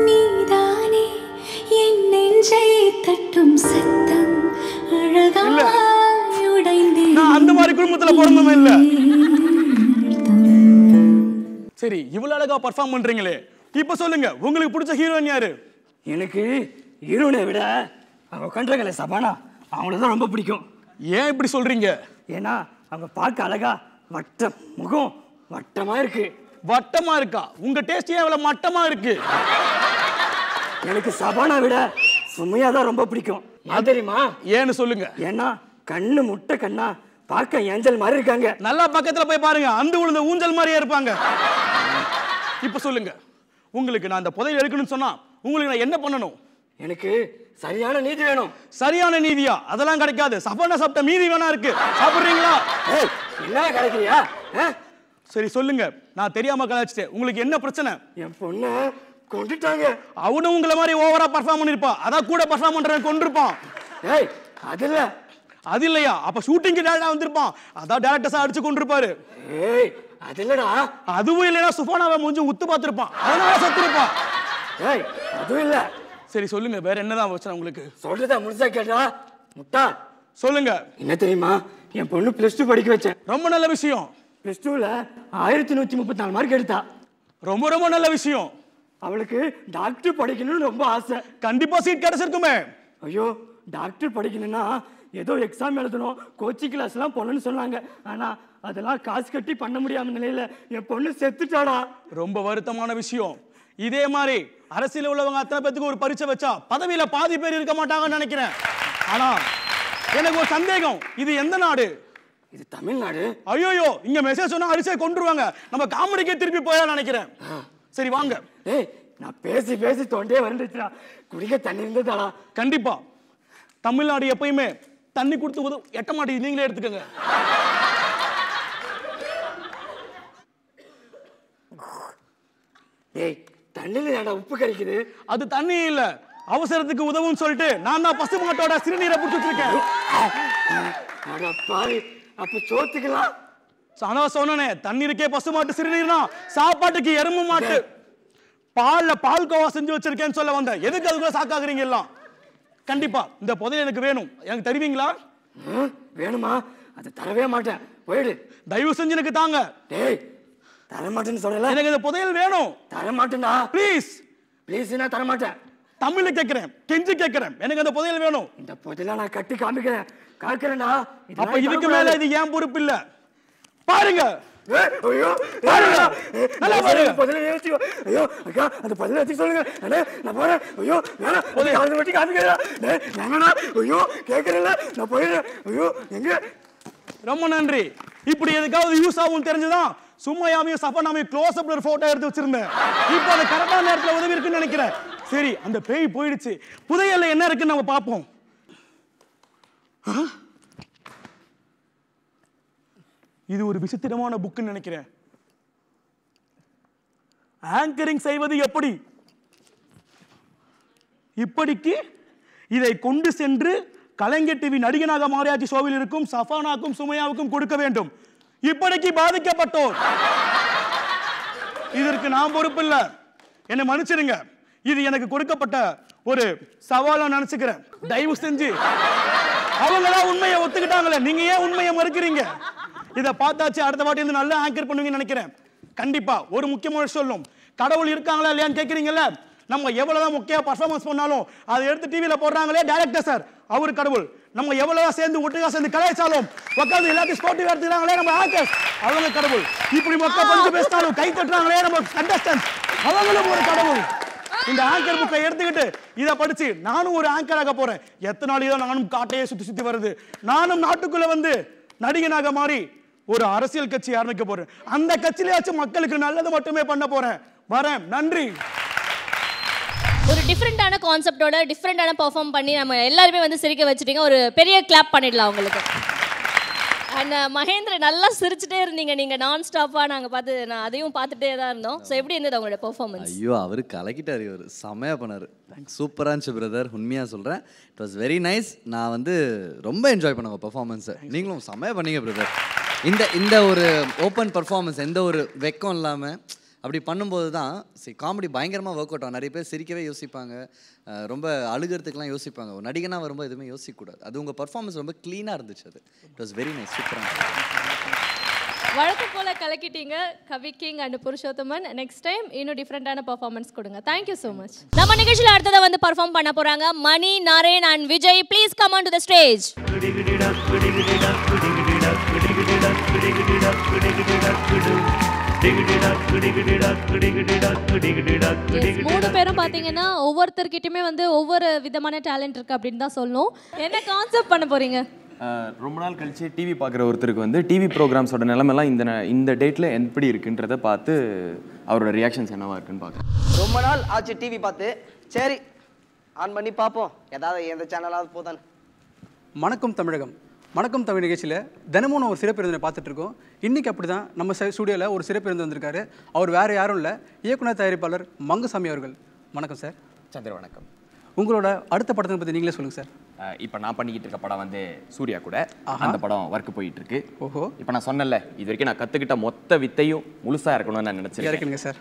நீதானே என் நெஞ்சை தட்டும் சத்தம் அழகாய் உடைந்தே. நான் அந்த மாதிரி குடும்பத்துல பிறந்தமே இல்ல. சரி, இவ்வளவு அழகா பெர்ஃபார்ம் பண்றீங்களே, இப்ப சொல்லுங்க உங்களுக்கு பிடிச்ச ஹீரோயின் யாரு? எனக்கு ஹீரோனை விட அவங்க கண்டங்களே சபானா அவங்கள தான் ரொம்ப பிடிக்கும். ஏன் இப்படி சொல்றீங்க? ஏன்னா அவங்க பார்க்க அழகா வட்டம் முகம் வட்டமா இருக்கு. வட்டமா இருக்கா? உங்க டேஸ்ட் ஏன் இவ்வளவு மட்டமா இருக்கு? எனக்கு சபானா விட சுமையா தான் ரொம்ப பிடிக்கும். ஏன் தெரியுமா? ஏன்னு சொல்லுங்க. ஏன்னா கண்ணு முட்டை கண்ணா பார்க்க ஏஞ்சல் மாதிரி இருக்காங்க. நல்லா பக்கத்துல போய் பாருங்க, அந்த உளுந்த ஊஞ்சல் மாதிரியே இருப்பாங்க. இப்ப சொல்லுங்க, உங்களுக்கு நான் இந்த புதையல் எடுக்கணும்னு சொன்னா உங்களுக்கு நான் என்ன பண்ணணும்? எனக்கு சரியான நீதி வேணும். சரியான நீதியா? அதெல்லாம் கிடைக்காது. சபானா சாப்பிட்ட மீதி வேணா இருக்கு, சாப்பிடுறீங்களா? என்ன கிடைக்கிறியா? சரி சொல்லுங்க, நான் தெரியாம கலாச்சிட்டேன். உங்களுக்கு என்ன பிரச்சனை? என் பொண்ணு கொண்டுட்டாங்க. அவனும் உங்களை மாதிரி ஓவரா பர்ஃபார்ம் பண்ணிருப்பான். அதான் கூட பர்ஃபார்ம் பண்றவன் கொண்டிருப்பான். ஏய் அது இல்ல. அது இல்லையா? அப்ப ஷூட்டிங்க்கு டேரக்டா வந்திருப்பான். அதான் டேரக்டர்ஸா அடிச்சு கொண்டிருப்பாரு. ஏய் அது இல்லடா. அதுவும் இல்லையா? சுஃபானாவை மூஞ்சி உத்து பார்த்திருப்பான், அதனால செத்துருப்பான். ஏய் அதுவும் இல்ல. சரி சொல்லுங்க, வேற என்னதான் பிரச்சனை உங்களுக்கு? சொல்றதா முழுசா கேட்டா முட்டா. சொல்லுங்க. என்ன தெரியுமா? என் பொண்ணு +2 படிக்க வச்சேன். ரொம்ப நல்ல விஷயம். +2ல 1134 மார்க் எடுத்தா. ரொம்ப ரொம்ப நல்ல விஷயம். அவளுக்கு டாக்டர் படிக்கணும்னு ரொம்ப ஆசை. கண்டிப்பா சீட் கிடைச்சிருக்குமே. ஐயோ டாக்டர் படிக்கணும்னா ஏதோ எக்ஸாம் எழுதணும், கோச்சிங் கிளாஸ் எல்லாம் போகணும்னு சொன்னாங்க. ஆனா அதெல்லாம் காசு கட்டி பண்ண முடியாம நிலையில என் பொண்ணு செத்துட்டாடா. ரொம்ப வருத்தமான விஷயம். இதே மாதிரி அரசியல் உள்ளவங்க அத்தனை பேருக்கு ஒரு பரீட்சை வச்சா பதவியில பாதி பேர் இருக்க மாட்டாங்கன்னு நினைக்கிறேன். ஆனா எனக்கு ஒரு சந்தேகம், இது எந்த நாடு? இது தமிழ்நாடு. ஐயோ, இங்க மெசேஜ் சொன்னா அரிசியை கொண்டுருவாங்க. நம்ம காமெடிக்கே திருப்பி போயா நினைக்கிறேன். சரி வாங்க. ஏய் நான் பேசி பேசி தொண்டே வந்துச்சுடா. குடிக்க தண்ணி இருந்ததாடா. கண்டிப்பா தமிழ்நாடு எப்பயுமே தண்ணி கொடுத்து உதவும். எட்ட மாட்டேங்குது, நீங்களே எடுத்துக்கோங்க. ஏய் தண்ணில ஏன்டா உப்பு கரிக்குது? அது தண்ணி இல்ல, அவசரத்துக்கு உதவும் சொல்லிட்டு நான் தான் பசுமாட்டோட சிறுநீரை புடிச்சு வச்சிருக்கேன். அட பாவி, அப்ப சோத்துக்கலாம். ஆனா சொன்னனே, தண்ணீருக்கே பசுமாட்டு சிறுநீர்னா சாப்பாட்டுக்கு எறும்பு மாட்டு. பால்ல பால்கோவா செஞ்சு வச்சிருக்கேன்னு சொல்ல வந்தேன். எதுக்கு அதுக்குள்ள சாக்காக்குறீங்க எல்லாம்? கண்டிப்பா இந்த புதையல் எனக்கு வேணும். எனக்கு தருவீங்களா? வேணுமா? அதை தரவே மாட்டேன், போயிடு. தயவு செஞ்சு எனக்கு தாங்க. டேய் தர மாட்டேன்னு சொல்லல. எனக்கு இந்த புதையல் வேணும். தர மாட்டேன்டா. ப்ளீஸ் ப்ளீஸ்னா தர மாட்டேன். தமிழ்ல கேக்குறேன், கெஞ்சி கேக்குறேன். எனக்கு அந்த புதையல் வேணும். இந்த புதையல நான் கட்டி காமிக்கிறேன், காக்கிறேன்டா. அப்ப இதுக்கு மேல இது ஏன் பொறுப்பு இல்ல. பாருங்க ஐயோ நல்லா பாருங்க. பதில யோசிச்சு ஐயோ அக்கா அந்த பதில யோசிச்சு சொல்லுங்க அண்ணே நான் போறேன் ஐயோ வேணாம் அது வட்டி காமிக்கிறா வேணா ஐயோ கேட்கறல நான் போயிடுறேன் ஐயோ எங்க ரொம்ப நன்றி. இப்படி எதுக்காவது யூஸ் ஆகும் தெரிஞ்சுதான் சும்மையாவையும் சஃபானாவையும் க்ளோஸ் அப்ல ஒரு போட்டோ எடுத்து வச்சிருந்தேன். இப்போ அது கரெக்டான நேரத்தில் உதவி இருக்குன்னு நினைக்கிறேன். சரி, அந்த பேய் போயிடுச்சு. புதையல்ல என்ன இருக்குன்னு நம்ம பார்ப்போம். இது ஒரு விசித்திரமான புக்குன்னு நினைக்கிறேன். ஆங்கரிங் செய்வது எப்படி? இப்படிக்கு இதை கொண்டு சென்று கலைஞர் டிவி நடிகனாக மாறியாச்சு ஷோவில் இருக்கும் சஃபானாக்கும் சுமையாவுக்கும் கொடுக்க வேண்டும். இப்படிக்கு பாதிக்கப்பட்டோர் இதற்கு நான் பொறுப்பில்லை, என்னை மன்னிச்சிடுங்க. இது எனக்கு கொடுக்கப்பட்ட ஒரு சவாலா நினைச்சுக்கிறேன். தயவு செஞ்சு அவங்களாம் உண்மையை ஒத்துக்கிட்டாங்களே, நீங்க ஏன் உண்மையை மறுக்கிறீங்க? இதை பார்த்தாச்சு அடுத்த வாட்டி வந்து நல்லா ஆங்கர் பண்ணுவீங்கன்னு நினைக்கிறேன். கண்டிப்பா ஒரு முக்கியமான சொல்லும், கடவுள் இருக்காங்களா இல்லையான்னு கேட்குறீங்கல்ல, நம்ம எவ்வளவுதான் முக்கிய பர்ஃபார்மன்ஸ் பண்ணாலும் அதை எடுத்து டிவியில் போடுறாங்களே டைரக்டர் சார், அவரு கடவுள். நம்ம எவ்வளவு சேர்ந்து ஒட்டுக்கா சேர்ந்து கலாய்ச்சாலும் உட்காந்து எல்லாத்தையும் ஸ்போர்ட்டிவ் எடுத்துக்கிறாங்களே நம்ம ஆங்கர்ஸ், அவங்க கடவுள். இப்படி மக்கள் கொஞ்சம் பேசினாலும் கை தட்டுறாங்களே நம்ம கண்டஸ்டன்ஸ், அவங்களும் ஒரு கடவுள். இந்த ஆங்கர் புக்கை எடுத்துக்கிட்டு இதை படிச்சு நானும் ஒரு ஆங்கராக போறேன். எத்தனை நாளையோ நானும் காட்டையே சுத்தி சுத்தி வருது. நானும் நாட்டுக்குள்ள வந்து நடிகனாக மாறி ஒரு அரசியல் கட்சி ஆரம்பிக்க போறேன். அந்த கட்சியிலேயாச்சும் மக்களுக்கு நல்லது மட்டுமே பண்ண போறேன். வரேன், நன்றி. ஒரு டிஃப்ரெண்டான கான்செப்டோட டிஃப்ரெண்டான பெர்ஃபார்ம் பண்ணி நம்ம எல்லாருமே வந்து சிரிக்க வச்சுட்டீங்க. ஒரு பெரிய கிளாப் பண்ணிடலாம் உங்களுக்கு. அண்ட் மகேந்திர நல்லா சிரிச்சுட்டே இருந்தீங்க நீங்க நான் ஸ்டாப்பா. நான் அதையும் பார்த்துட்டே தான் இருந்தோம். ஸோ எப்படி இருந்தது உங்களோட பெர்ஃபார்மன்ஸ்? ஐயோ, அவரு கலக்கிட்டார். இவர் செம்மையா பண்ணாரு. சூப்பராக இருந்துச்சு பிரதர், உண்மையாக சொல்கிறேன். It was very nice. நான் வந்து ரொம்ப என்ஜாய் பண்ண பர்ஃபார்மன்ஸை. நீங்களும் செம்மையாக பண்ணீங்க பிரதர். இந்த ஒரு ஓப்பன் பர்ஃபார்மன்ஸ், எந்த ஒரு வெக்கம் இல்லாமல் அப்படி பண்ணும்போது தான் காமெடி பயங்கரமாக ஒர்க் அவுட் ஆகும். நிறைய பேர் சிரிக்கவே யோசிப்பாங்க, ரொம்ப அழுகிறதுக்கெலாம் யோசிப்பாங்க. ஒரு நடிகனாக வரும்போது எதுவுமே யோசிக்கக்கூடாது. அது உங்கள் பர்ஃபார்மன்ஸ் ரொம்ப க்ளீனாக இருந்துச்சு. அது இட் வாஸ் வெரி நைஸ், சூப்பராக. வழக்கம் போல கலக்கிட்டீங்க Kavi king and Purushothaman. Next time இன்னும் டிஃப்ரெண்டான பர்ஃபார்மன்ஸ் கொடுங்க. Thank you so much. நம்ம நிகழ்ச்சியில் அடுத்ததை வந்து பர்ஃபார்ம் பண்ண போறாங்க Mani, Naren and Vijay. Please come on to the stage. 3 பேரும் பாத்தீங்கன்னா ஒவ்வொருத்தர்கிட்டயுமே வந்து ஒவ்வொரு விதமான டேலண்ட் இருக்கு அப்படின்னு தான் சொல்லணும். என்ன கான்செப்ட் பண்ண போறீங்க? ரொம்ப நாள் கழிச்சு டிவி பார்க்குற ஒருத்தருக்கு வந்து டிவி ப்ரோக்ராம்ஸோட நிலைமெல்லாம் இந்த டேட்டில் எப்படி இருக்குன்றதை பார்த்து அவரோட ரியாக்ஷன்ஸ் என்னவா இருக்குன்னு பார்க்குறேன். ரொம்ப நாள் ஆச்சு டிவி பார்த்து, சரி ஆன் பண்ணி பார்ப்போம் ஏதாவது எந்த சேனலாவது போதான்னு. வணக்கம் தமிழகம். வணக்கம் தமிழ் நிகழ்ச்சியில் தினமும் நான் ஒரு சிறப்பு விருந்தினை பார்த்துட்டு இருக்கோம். இன்றைக்கி அப்படி தான் நம்ம ஸ்டூடியோவில் ஒரு சிறப்பு விருந்து வந்திருக்காரு. அவர் வேறு யாரும் இல்லை, இயக்குனர் தயாரிப்பாளர் மங்குசாமி அவர்கள். வணக்கம் சார். சந்திர வணக்கம். உங்களோட அடுத்த படத்தை பற்றி நீங்களே சொல்லுங்கள் சார். இப்போ நான் பண்ணிக்கிட்டு இருக்க படம் வந்து சூர்யா கூட அந்த படம் ஒர்க் போயிட்டு இருக்கு. ஓஹோ. இப்போ நான் சொன்னல, இது வரைக்கும் நான் கற்றுக்கிட்ட மொத்த வித்தையும் முழுசாக இருக்கணும்னு நான் நினச்சிருக்கேன் சார்.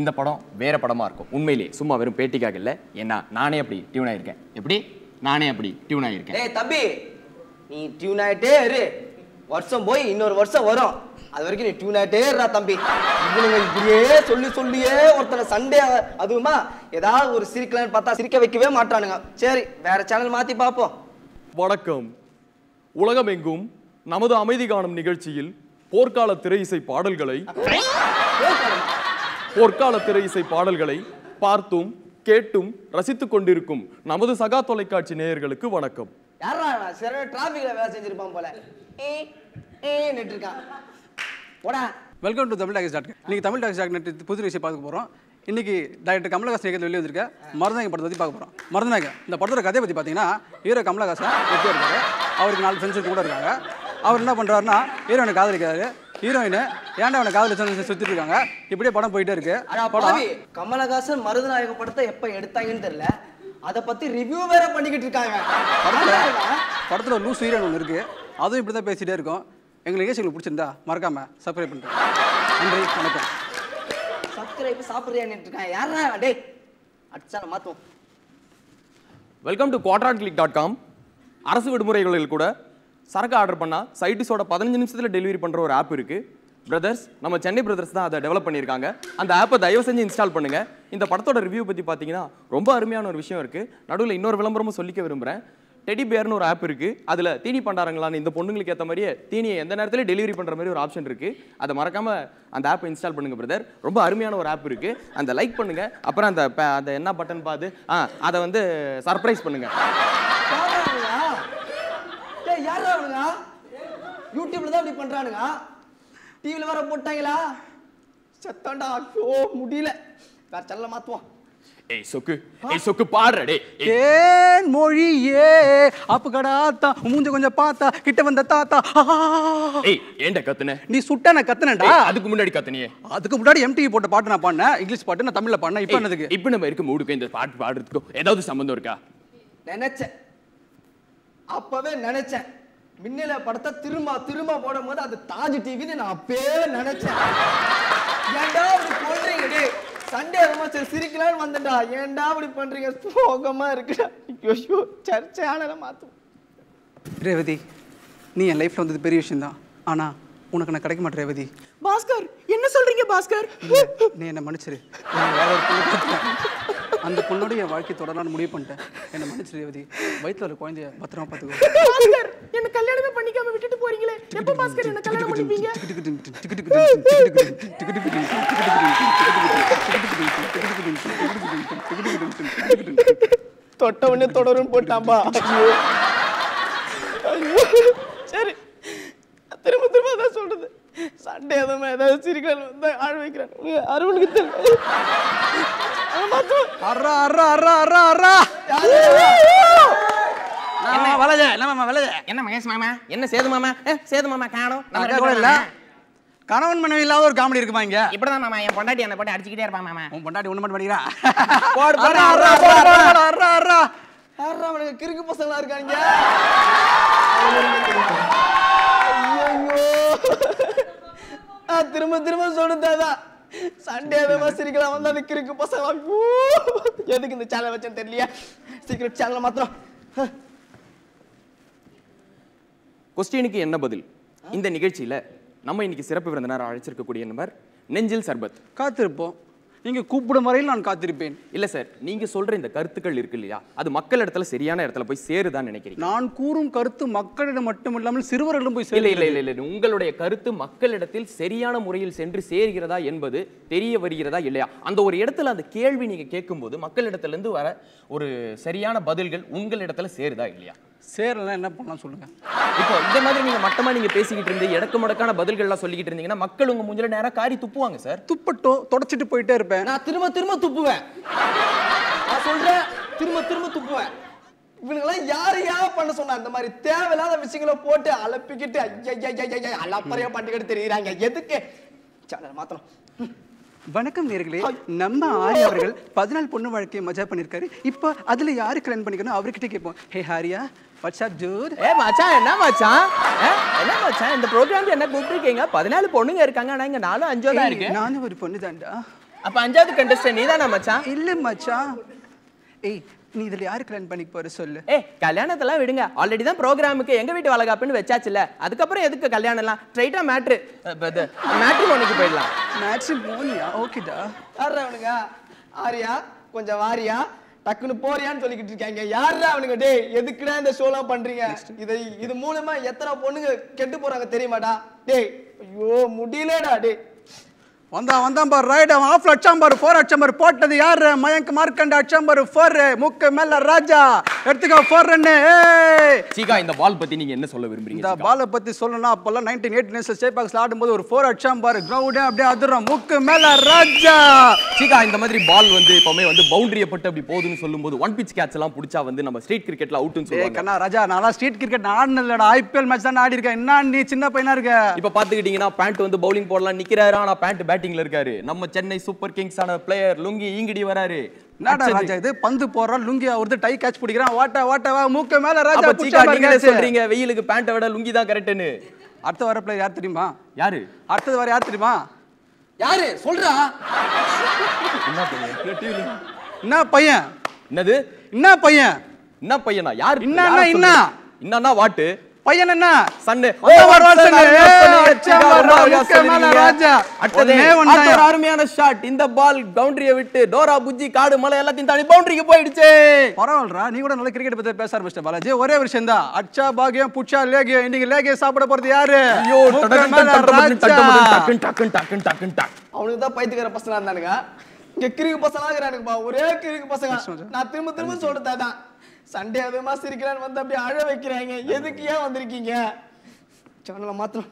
இந்த படம் வேற படமாக இருக்கும் உண்மையிலேயே, சும்மா வெறும் பேட்டிக்காக இல்லை. ஏன்னா நானே அப்படி டியூன் ஆகிருக்கேன். எப்படி நானே அப்படி டியூன் ஆகிருக்கேன். ஏய் தம்பி, நீ டியூன் ஆகிட்டே இரு, வருஷம் போய் இன்னொரு வருஷம் வரும், அது வரைக்கும் நீ டியூன் ஆகிட்டே இருடா தம்பி. இவனுங்க இப்படியே சொல்லியே ஒருத்தனை சண்டே, அதுவுமா ஏதாவது ஒரு சிரிக்கலான்னு பார்த்தா சிரிக்க வைக்கவே மாட்டானுங்க. சரி வேற சேனல் மாற்றி பார்ப்போம். வணக்கம். உலகமெங்கும் நமது அமைதி காணும் நிகழ்ச்சியில் போர்க்கால திரை இசை பாடல்களை பார்த்தும் கேட்டும் ரசித்துக் கொண்டிருக்கும் நமது சகா தொலைக்காட்சி நேயர்களுக்கு வணக்கம். யாரா சரி டிராஃபிக்ல வேலை செஞ்சிருப்பான் போல நிட்டு இருக்கான். போடா. Welcome to Tamil talks dot. இன்னைக்கு தமிழ் டாக்ஸ் டாட் நெட் புது விஷயம் பார்க்க போகிறோம். இன்னைக்கு டாக்டர் கமலஹாசன் இயக்கத்தில் வெளியே வந்திருக்க மருதநாயகம் படத்தை பற்றி பார்க்க போகிறோம். மருதநாயகம் இந்த படத்தோட கதையை பற்றி பார்த்தீங்கன்னா, ஹீரோ கமலஹாசன் எப்படி இருக்காரு, அவருக்கு 4 ஃப்ரெண்ட்ஸ் கூட இருக்காங்க. அவர் என்ன பண்ணுறாருன்னா ஹீரோயினை காதலிக்கிறாரு. ஹீரோயினை ஏன்டா அவனை காதலிச்சு சுற்றிட்டு இருக்காங்க. இப்படியே படம் போயிட்டே இருக்கு. படம் கமலஹாசன் மருதநாயகம் படத்தை எப்போ எடுத்தாங்கன்னு தெரியல, அதை பற்றி ரிவ்யூ வேற பண்ணிக்கிட்டு இருக்காங்க. படத்தில் லூஸ் ஹீரோயின் ஒன்று இருக்குது, அதுவும் இப்படி தான் பேசிகிட்டே இருக்கும். எங்களுக்கு நிகழ்ச்சிகளுக்கு பிடிச்சிருந்தா மறக்காம சப்ஸ்கிரைப் பண்ணுறேன். நன்றி, வணக்கம். சப்ஸ்கிரைப் சாப்பிட்றியான்னு இருக்காங்க. யாரா டே அடிச்சா மாற்றுவோம். Welcome to quadrantclick.com. அரசு விடுமுறைகளில் கூட சரக்கு ஆர்டர் பண்ணால் சைட்டிஸோட 15 நிமிஷத்தில் டெலிவரி பண்ணுற ஒரு ஆப் இருக்குது. பிரதர்ஸ், நம்ம சென்னை பிரதர்ஸ் தான் அதை டெவலப் பண்ணியிருக்காங்க. அந்த ஆப்பை தயவு செஞ்சு இன்ஸ்டால் பண்ணுங்கள். இந்த படத்தோட ரிவ்யூ பற்றி பார்த்தீங்கன்னா ரொம்ப அருமையான ஒரு விஷயம் இருக்குது. நடுவில் இன்னொரு விளம்பரமும் சொல்லிக்க விரும்புகிறேன். டெடி பேர்னு ஒரு ஆப் இருக்கு. அதுல தீனி பண்டாரங்களான்னு இந்த பொண்ணுங்களுக்கு ஏற்ற மாதிரியே தீனியை எந்த நேரத்துல டெலிவரி பண்ற மாதிரி ஒரு ஆப்ஷன் இருக்கு. அதை மறக்காம அந்த ஆப்பை இன்ஸ்டால் பண்ணுங்க பிரதர். ரொம்ப அருமையான ஒரு ஆப் இருக்கு. அந்த லைக் பண்ணுங்க. அப்புறம் அந்த என்ன பட்டன் பாது அதை வந்து சர்ப்ரைஸ் பண்ணுங்க. யாரா அவனுங்க? யூடியூப்ல தான் இப்படி பண்றானுங்க. டிவில வர போட்டாங்களா? சத்தாண்டா. ஐயோ முடியல. வேற சேனல்ல மாத்துவோம். ஏய் சொக்கு பாடுற டேய். ஏன் மொழியே அப்ப கடாத்தா மூஞ்ச கொஞ்சம் பார்த்தா கிட்ட வந்த தாத்தா. ஏய் ஏன்டா கத்துன? நீ சுட்ட நான் கத்துனடா. அதுக்கு முன்னாடி கத்துனியே. அதுக்கு முன்னாடி MTV போட்ட பாட்டு நான் பாடினேன். இங்கிலீஷ் பாட்டு நான் தமிழ்ல பாடினேன். இப்போ என்னதுக்கு? இப்போ நம்ம இருக்க மூடுக்கு இந்த பாட்டு பாடுறதுக்கு ஏதாவது சம்பந்தம் இருக்கா? நினைச்சேன், அப்பவே நினைச்சேன். மின்னல படத்தை திரும்ப போடும் போது அது தாஜ் டிவின்னு நான் அப்பவே நினைச்சேன். ஏன்டா இப்படி பண்றீங்க டேய்? சண்டே சரி சிரிக்கலான்னு வந்தேன்டா. ஏன்டா இப்படி பண்றீங்க? சோகமா இருக்குடா. ஐயோ சர்ச்சையான மாத்தும். ரேவதி, நீ என் லைஃப்ல வந்தது பெரிய விஷயம் தான். ஆனா உனக்கு நான் கிடைக்க மாட்டேன் ரேவதி. பாஸ்கர் என்ன சொல்றீங்க பாஸ்கர்? நீ என்ன மன்னிச்சிரு. வேற ஒரு பொண்ணு பார்த்தேன். அந்த பொண்ணோட என் வாழ்க்கை தொடரலான்னு முடிவு பண்ணிட்டேன். என்ன மன்னிச்சிரு ரேவதி. வயிற்றுல ஒரு குழந்தைய பத்திரமா பார்த்துக்கோ. பாஸ்கர் என்ன கல்யாணமே பண்ணிக்காம விட்டுட்டு போறீங்களே. எப்ப பாஸ்கர் என்ன கல்யாணம் பண்ணிப்பீங்க? தொட்டவனே தொடரும் போட்டாம்பா. சரி திரும்ப அதான் சொல்றது. சண்டே ஏதாவது சிரிக்கல் வந்து ஆழ வைக்கிறான். அருவனுக்கு தெரியும். என்ன மகேஷ் மாமா, என்ன சேது மாமா? சேது மாமா காணோம். கணவன் மனைவி இல்லாத ஒரு காமெடி இருக்குமா இங்க? இப்படிதான் மாமா என் பொண்டாட்டி என்ன போட்டு அடிச்சுக்கிட்டே இருப்பான் மாமா. உன் பொண்டாட்டி ஒண்ணு மட்டும் பண்ணிக்கிறா. அவனுக்கு கிறுக்கு பசங்களா இருக்காங்க. திரும்ப சொல்லுதாதா சண்டே சிரிக்கலாம் வந்து அந்த கிறுக்கு பசங்களா. எதுக்கு இந்த சேனல் வச்சேன்னு தெரியலையா? சீக்கிரம் சேனல் மாத்திரம். கொஸ்டினுக்கு என்ன பதில்? இந்த நிகழ்ச்சியில நம்ம இன்னைக்கு சிறப்பு விருந்தினர் அழைச்சிருக்கக்கூடிய நபர் நெஞ்சில் சர்பத். காத்திருப்போம். நீங்க கூப்பிடும் வரையில் நான் காத்திருப்பேன். இல்ல சார், நீங்க சொல்ற இந்த கருத்துக்கள் இருக்கு இல்லையா, அது மக்கள் இடத்துல சரியான இடத்துல போய் சேருதான்னு நினைக்கிறீங்க? நான் கூறும் கருத்து மக்களிடம் மட்டுமில்லாமல் சிறுவர்களிடம் போய் சேரும். இல்ல உங்களுடைய கருத்து மக்களிடத்தில் சரியான முறையில் சென்று சேர்கிறதா என்பது தெரிய வருகிறதா இல்லையா? அந்த ஒரு இடத்துல அந்த கேள்வி நீங்க கேட்கும்போது மக்களிடத்துல இருந்து வர ஒரு சரியான பதில்கள் உங்களிடத்துல சேருதா இல்லையா? சேரலாம் என்ன பண்ணலாம் சொல்லுங்க. இப்போ இந்த மாதிரி நீங்க மட்டமா நீங்க பேசிக்கிட்டு இருந்து இடக்கு முடக்கான பதில்கள்லாம் சொல்லிக்கிட்டு இருந்தீங்கன்னா மக்கள் உங்க மூஞ்சில நேரா காரி துப்புவாங்க சார். துப்பட்டோ தொடச்சிட்டு போயிட்டே இருப்பேன். நான் திரும்ப துப்புவேன். நான் சொல்றேன் திரும்ப துப்புவேன். இவனுங்கெல்லாம் யாரையா பண்ண சொன்னா? இந்த மாதிரி தேவையில்லாத விஷயங்களை போட்டு அலப்பிக்கிட்டு அலப்பறையா பண்ணிக்கிட்டு தெரியுறாங்க. எதுக்கு? சேனல் மாத்தணும். வணக்கம் நேர்களே, நம்ம ஆரியா அவர்கள் 14 பொண்ணு வாழ்க்கையை மஜா பண்ணிருக்காரு. இப்போ அதுல யாரு கல்யாணம் பண்ணிக்கணும் அவர்கிட்ட கேட்போம். ஹே ஹாரியா, வாட்ஸ் அப் டூட்? மச்சான் என்ன மச்சான் இந்த ப்ரோகிராம்ல என்ன கூப்பிட்டுருக்கீங்க? 14 பொண்ணுங்க இருக்காங்க. ஆனா இங்க 4 5 தான் இருக்கு. நானும் ஒரு பொண்ணு தான்டா. அப்ப 5வது கண்டஸ்டன்ட் நீதானா மச்சான்? இல்ல மச்சான். ஏய் நீ இதுல யாரு கல்யாணம் பண்ணிக்க போற சொல்லு. கல்யாணத்தெல்லாம் விடுங்க. ஆல்ரெடி தான் ப்ரோகிராமுக்கு எங்க வீட்டு வளகாப்புன்னு வச்சாச்சுல. அதுக்கப்புறம் எதுக்கு கல்யாணம் எல்லாம்? ஸ்ட்ரைட்டா மேட்ரிமோனிக்கு போயிடலாம். மேட்ரிமோனியா? ஓகேடா. யாரா அவனுங்க? ஆரியா கொஞ்சம் வாரியா டக்குன்னு போறியான்னு சொல்லிக்கிட்டு இருக்காங்க. யாரா அவனுங்க? டேய் எதுக்குடா இந்த ஷோலாம் பண்றீங்க? இது மூலமா எத்தனை பொண்ணுங்க கெட்டு போறாங்க தெரியுமாடா? டேய் ஐயோ முடியலடா. டேய் வந்தான் பாரு. ரைட் அவன் ஆஃப்ல அடிச்சான் பாரு. 4 அடிச்சான் பாரு. போட்டது யாரு? மயங்க் மார்க்கண்ட அடிச்சான் பாரு. 4 முக்கு மேல ராஜா எடுத்துக்கோ 4 ரன். சீகா இந்த பால் பத்தி நீங்க என்ன சொல்ல விரும்புறீங்க? இந்த பாலை பத்தி சொல்லணும்னா அப்பெல்லாம் 1989 ஸ்டேட் பாக்ஸ்ல ஆடும்போது ஒரு 4 அடிச்சான் பாரு. கிரவுண்டே அப்படியே அதிரும். முக்கு மேல ராஜா. சீகா இந்த மாதிரி பால் வந்து எப்பவுமே வந்து பவுண்டரியை பட்டு அப்படி போகுதுன்னு சொல்லும்போது ஒன் பிச் கேட்ச் எல்லாம் புடிச்சா வந்து நம்ம ஸ்ட்ரீட் கிரிக்கெட்ல அவுட்னு சொல்லுவாங்க. கண்ணா ராஜா நான் ஸ்ட்ரீட் கிரிக்கெட் ஆடுனதுலடா. IPL மேட்ச் தான் ஆடி இருக்கேன். என்ன நீ சின்ன பையனா இருக்க? இப்ப பாத்துக்கிட்டீங்கன்னா பேண்ட் வந்து பவுலிங் போடலாம் நிக்கிறாரு. ஆனா பேண்ட் பேட்டிங்ல இருக்காரு. நம்ம சென்னை சூப்பர் கிங்ஸ் ஆன பிளேயர் லுங்கி ஈங்கிடி வராரு. நாடா ராஜா இது பந்து போறா லுங்கி அவர்து டை கேட்ச் பிடிக்கிறான். வாட்ட வா மூக்க மேல ராஜா. அப்ப சீகா நீங்களே சொல்றீங்க வெயிலுக்கு பேண்ட விட லுங்கி தான் கரெக்ட்னு. அடுத்த வர பிளேயர் யார் தெரியுமா? யாரு? அடுத்தது வர யார் தெரியுமா? யாரு சொல்றா? என்ன பையன்? என்னது என்ன பையன்? என்ன பையனா? யார்? என்னன்னா என்னன்னா வாட்டு பையன் என்ன? சன்னு. ஒரு அருமையான ஷாட். இந்த பால் பவுண்டரியை விட்டு டோரா புஜ்ஜி காடு மலை எல்லாத்தையும் தாண்டி பவுண்டரிக்கு போயிடுச்சு. பரவாயில்லடா, நீ கூட நல்ல கிரிக்கெட் பத்தி பேச ஆரம்பிச்சிட்ட பாலாஜி. ஒரே விஷயம் தான், அச்சா பாகியம் புச்சா லேகியம். இன்னைக்கு லேகியம் சாப்பிட போறது யாரு? ஐயோ, அவனுக்கு தான் பைத்தியக்கார பசங்க இருந்தானுங்க. இங்க கிறுக்கு பசங்க இருக்கிறானுங்கப்பா, ஒரே கிறுக்கு பசங்க. நான் திரும்ப திரும்ப சொல்றதான், சண்டே அதுமா சிரிக்கலான்னு வந்து அப்படியே அழ வைக்கிறாங்க. எதுக்கு ஏன் வந்திருக்கீங்க? சேனலை மாத்திரம்.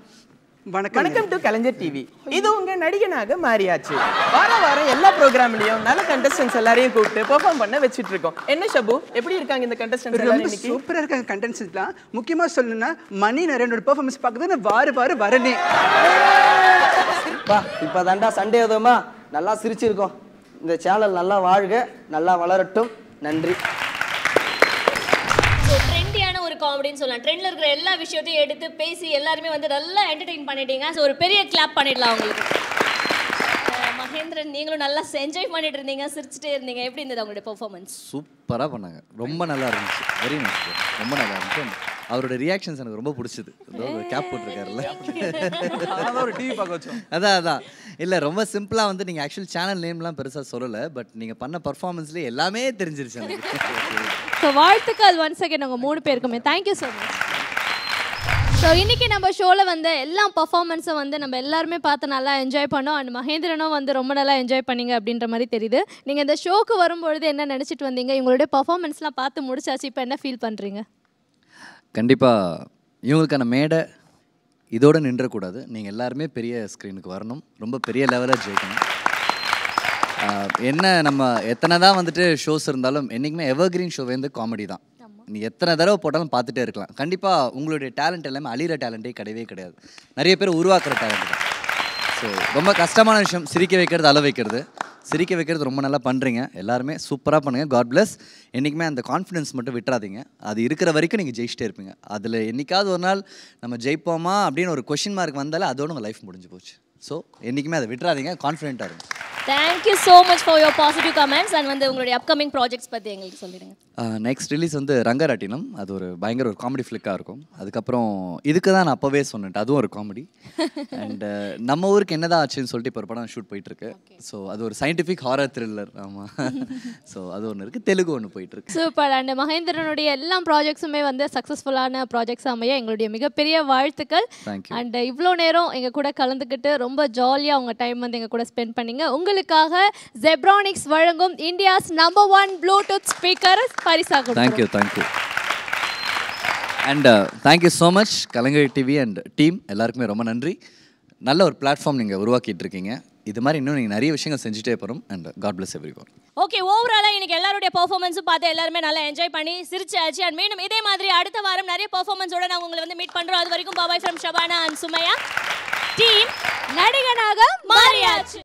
வணக்கம் டு கலைஞர் டிவி. இது உங்க நடிகனாக மாறியாச்சு. வாரம் எல்லா ப்ரோக்ராம்லயும் நல்ல கண்டஸ்டன்ஸ் எல்லாரையும் கூப்பிட்டு பெர்ஃபார்ம் பண்ண வச்சிட்டு இருக்கோம். என்ன ஷபு, எப்படி இருக்காங்க இந்த கண்டஸ்டன்ஸ் எல்லாரும் இன்னைக்கு? சூப்பரா இருக்காங்க கண்டஸ்டன்ஸ்லாம். முக்கியமா சொல்லணும்னா மணி நரேனோட பெர்ஃபார்மன்ஸ் பார்க்கறது வாரு வரனே. பா இப்பதான்டா சண்டே அதுமா நல்லா சிரிச்சிருக்கோம். இந்த சேனல் நல்லா வாழ்க, நல்லா வளரட்டும். நன்றி. ட்ரெண்டியான ஒரு காமெடின்னு சொல்லலாம். ட்ரெண்ட்ல இருக்கிற எல்லா விஷயத்தையும் எடுத்து பேசி எல்லாருமே வந்து நல்லா என்டர்டெயின் பண்ணிட்டீங்க. ஸோ ஒரு பெரிய கிளாப் பண்ணிடலாம் உங்களுக்கு. மகேந்திரன், நீங்களும் நல்லா என்ஜாய் பண்ணிட்டு இருந்தீங்க, சிரிச்சுட்டே இருந்தீங்க. எப்படி இருந்தது உங்களுடைய பெர்ஃபார்மன்ஸ்? சூப்பராக பண்ணாங்க, ரொம்ப நல்லா இருந்துச்சு. வெரி நைஸ், ரொம்ப நல்லா இருந்துச்சு. அவரோட ரியாக்ஷன்ஸ் எனக்கு ரொம்ப பிடிச்சது. கேப் போட்டிருக்காருல்ல, ஒரு டிவி பார்க்க வச்சோம். அதான் இல்லை, ரொம்ப சிம்பிளாக வந்து நீங்கள் ஆக்சுவலி சேனல் நேம்லாம் பெருசாக சொல்லலை, பட் நீங்கள் பண்ண பர்ஃபார்மன்ஸ்லேயே எல்லாமே தெரிஞ்சிருச்சு எனக்கு. ஸோ வாழ்த்துக்கள் ஒன்ஸ் அகைன் உங்கள் 3 பேருக்குமே. Thank you so much. ஸோ இன்றைக்கி நம்ம ஷோவில் வந்து எல்லா பர்ஃபார்மன்ஸும் வந்து நம்ம எல்லாருமே பார்த்து நல்லா என்ஜாய் பண்ணோம். அண்ட் மகேந்திரனும் வந்து ரொம்ப நல்லா என்ஜாய் பண்ணீங்க அப்படின்ற மாதிரி தெரியுது. நீங்கள் இந்த ஷோக்கு வரும்பொழுது என்ன நினச்சிட்டு வந்தீங்க? இவங்களுடைய பர்ஃபார்மன்ஸ்லாம் பார்த்து முடிச்சாச்சு, இப்போ என்ன ஃபீல் பண்ணுறீங்க? கண்டிப்பாக இவங்களுக்கான மேடை இதோடு நின்றக்கூடாது. நீங்கள் எல்லாருமே பெரிய ஸ்க்ரீனுக்கு வரணும், ரொம்ப பெரிய லெவலில் ஜெயிக்கணும். என்ன நம்ம எத்தனை தான் வந்துட்டு ஷோஸ் இருந்தாலும் என்றைக்குமே எவர்கிரீன் ஷோ வந்து காமெடி தான். நீ எத்தனை தடவை போட்டாலும் பார்த்துட்டே இருக்கலாம். கண்டிப்பாக உங்களுடைய டேலண்ட் எல்லாமே அழிகிற டேலண்ட்டே கிடையவே கிடையாது. நிறைய பேர் உருவாக்குற டேலண்ட் தான். ஸோ ரொம்ப கஷ்டமான விஷயம் சிரிக்க வைக்கிறது, அழ வைக்கிறது. சிரிக்க வைக்கிறது ரொம்ப நல்லா பண்ணுறீங்க, எல்லாருமே சூப்பராக பண்ணுங்கள். God bless. என்றைக்குமே அந்த கான்ஃபிடன்ஸ் மட்டும் விட்டுறாதீங்க. அது இருக்கிற வரைக்கும் நீங்கள் ஜெயிச்சிட்டே இருப்பீங்க. அதில் என்றைக்காவது ஒரு நாள் நம்ம ஜெயிப்போமா அப்படின்னு ஒரு கொஷின் மார்க் வந்தாலே அதோட உங்கள் லைஃப் முடிஞ்சு போச்சு. ஸோ என்றைக்குமே அதை விட்டுறாதீங்க, கான்ஃபிடென்ட்டாக இருங்க. Thank you so much for your positive comments. And வந்து உங்களுடைய அப்கமிங் ப்ராஜெக்ட்ஸ் பற்றி எங்களுக்கு சொல்லிடுங்க. நெக்ஸ்ட் ரிலீஸ் வந்து ரங்கராட்டினம். அது ஒரு பயங்கர ஒரு காமெடி ஃப்ளிக்காக இருக்கும். அதுக்கப்புறம் இதுக்கு தான் நான் அப்போவே சொன்னேன், அதுவும் ஒரு காமெடி. அண்ட் நம்ம ஊருக்கு என்னதான் ஆச்சுன்னு சொல்லிட்டு இப்போ ஒரு படம் ஷூட் போயிட்டுருக்கு. ஸோ அது ஒரு சயின்டிஃபிக் ஹாரர் த்ரில்லர். ஆமாம், ஸோ அது ஒன்று இருக்குது. தெலுங்கு ஒன்று போயிட்டுருக்கு. சூப்பர். அண்ட் மகேந்திரனுடைய எல்லா ப்ராஜெக்ட்ஸுமே வந்து சக்ஸஸ்ஃபுல்லான ப்ராஜெக்ட்ஸ் அமைய எங்களுடைய மிகப்பெரிய வாழ்த்துக்கள். அண்ட் இவ்வளோ நேரம் எங்கள் கூட கலந்துக்கிட்டு ரொம்ப ஜாலியாக உங்கள் டைம் வந்து எங்கள் கூட ஸ்பெண்ட் பண்ணிங்க. உங்களுக்காக ஜெப்ரானிக்ஸ் வழங்கும் இந்தியாஸ் நம்பர் 1 ப்ளூடூத் ஸ்பீக்கர் பரிசாக. Thank you. And thank you so much Kalaignar TV and team எல்லாருக்குமே ரொம்ப நன்றி. நல்ல ஒரு பிளாட்ஃபார்ம் நீங்கள் உருவாக்கிட்டு இருக்கீங்க. இது மாதிரி இன்னும் நீங்கள் நிறைய விஷயங்கள் செஞ்சுட்டே போகிறோம். And God bless everyone. Okay, ஓவராலாக இன்னைக்கு எல்லாருடைய பெர்ஃபார்மன்ஸும் பார்த்து எல்லாருமே நல்லா என்ஜாய் பண்ணி சிரிச்சாச்சு. அண்ட் மீண்டும் இதே மாதிரி அடுத்த வாரம் நிறைய பெர்ஃபார்மன்ஸோட நாங்கள் உங்களை வந்து மீட் பண்ணுறோம். அது வரைக்கும் bye bye from Shabana and Sumaiya. Team நடிகனாக மாறியாச்சு.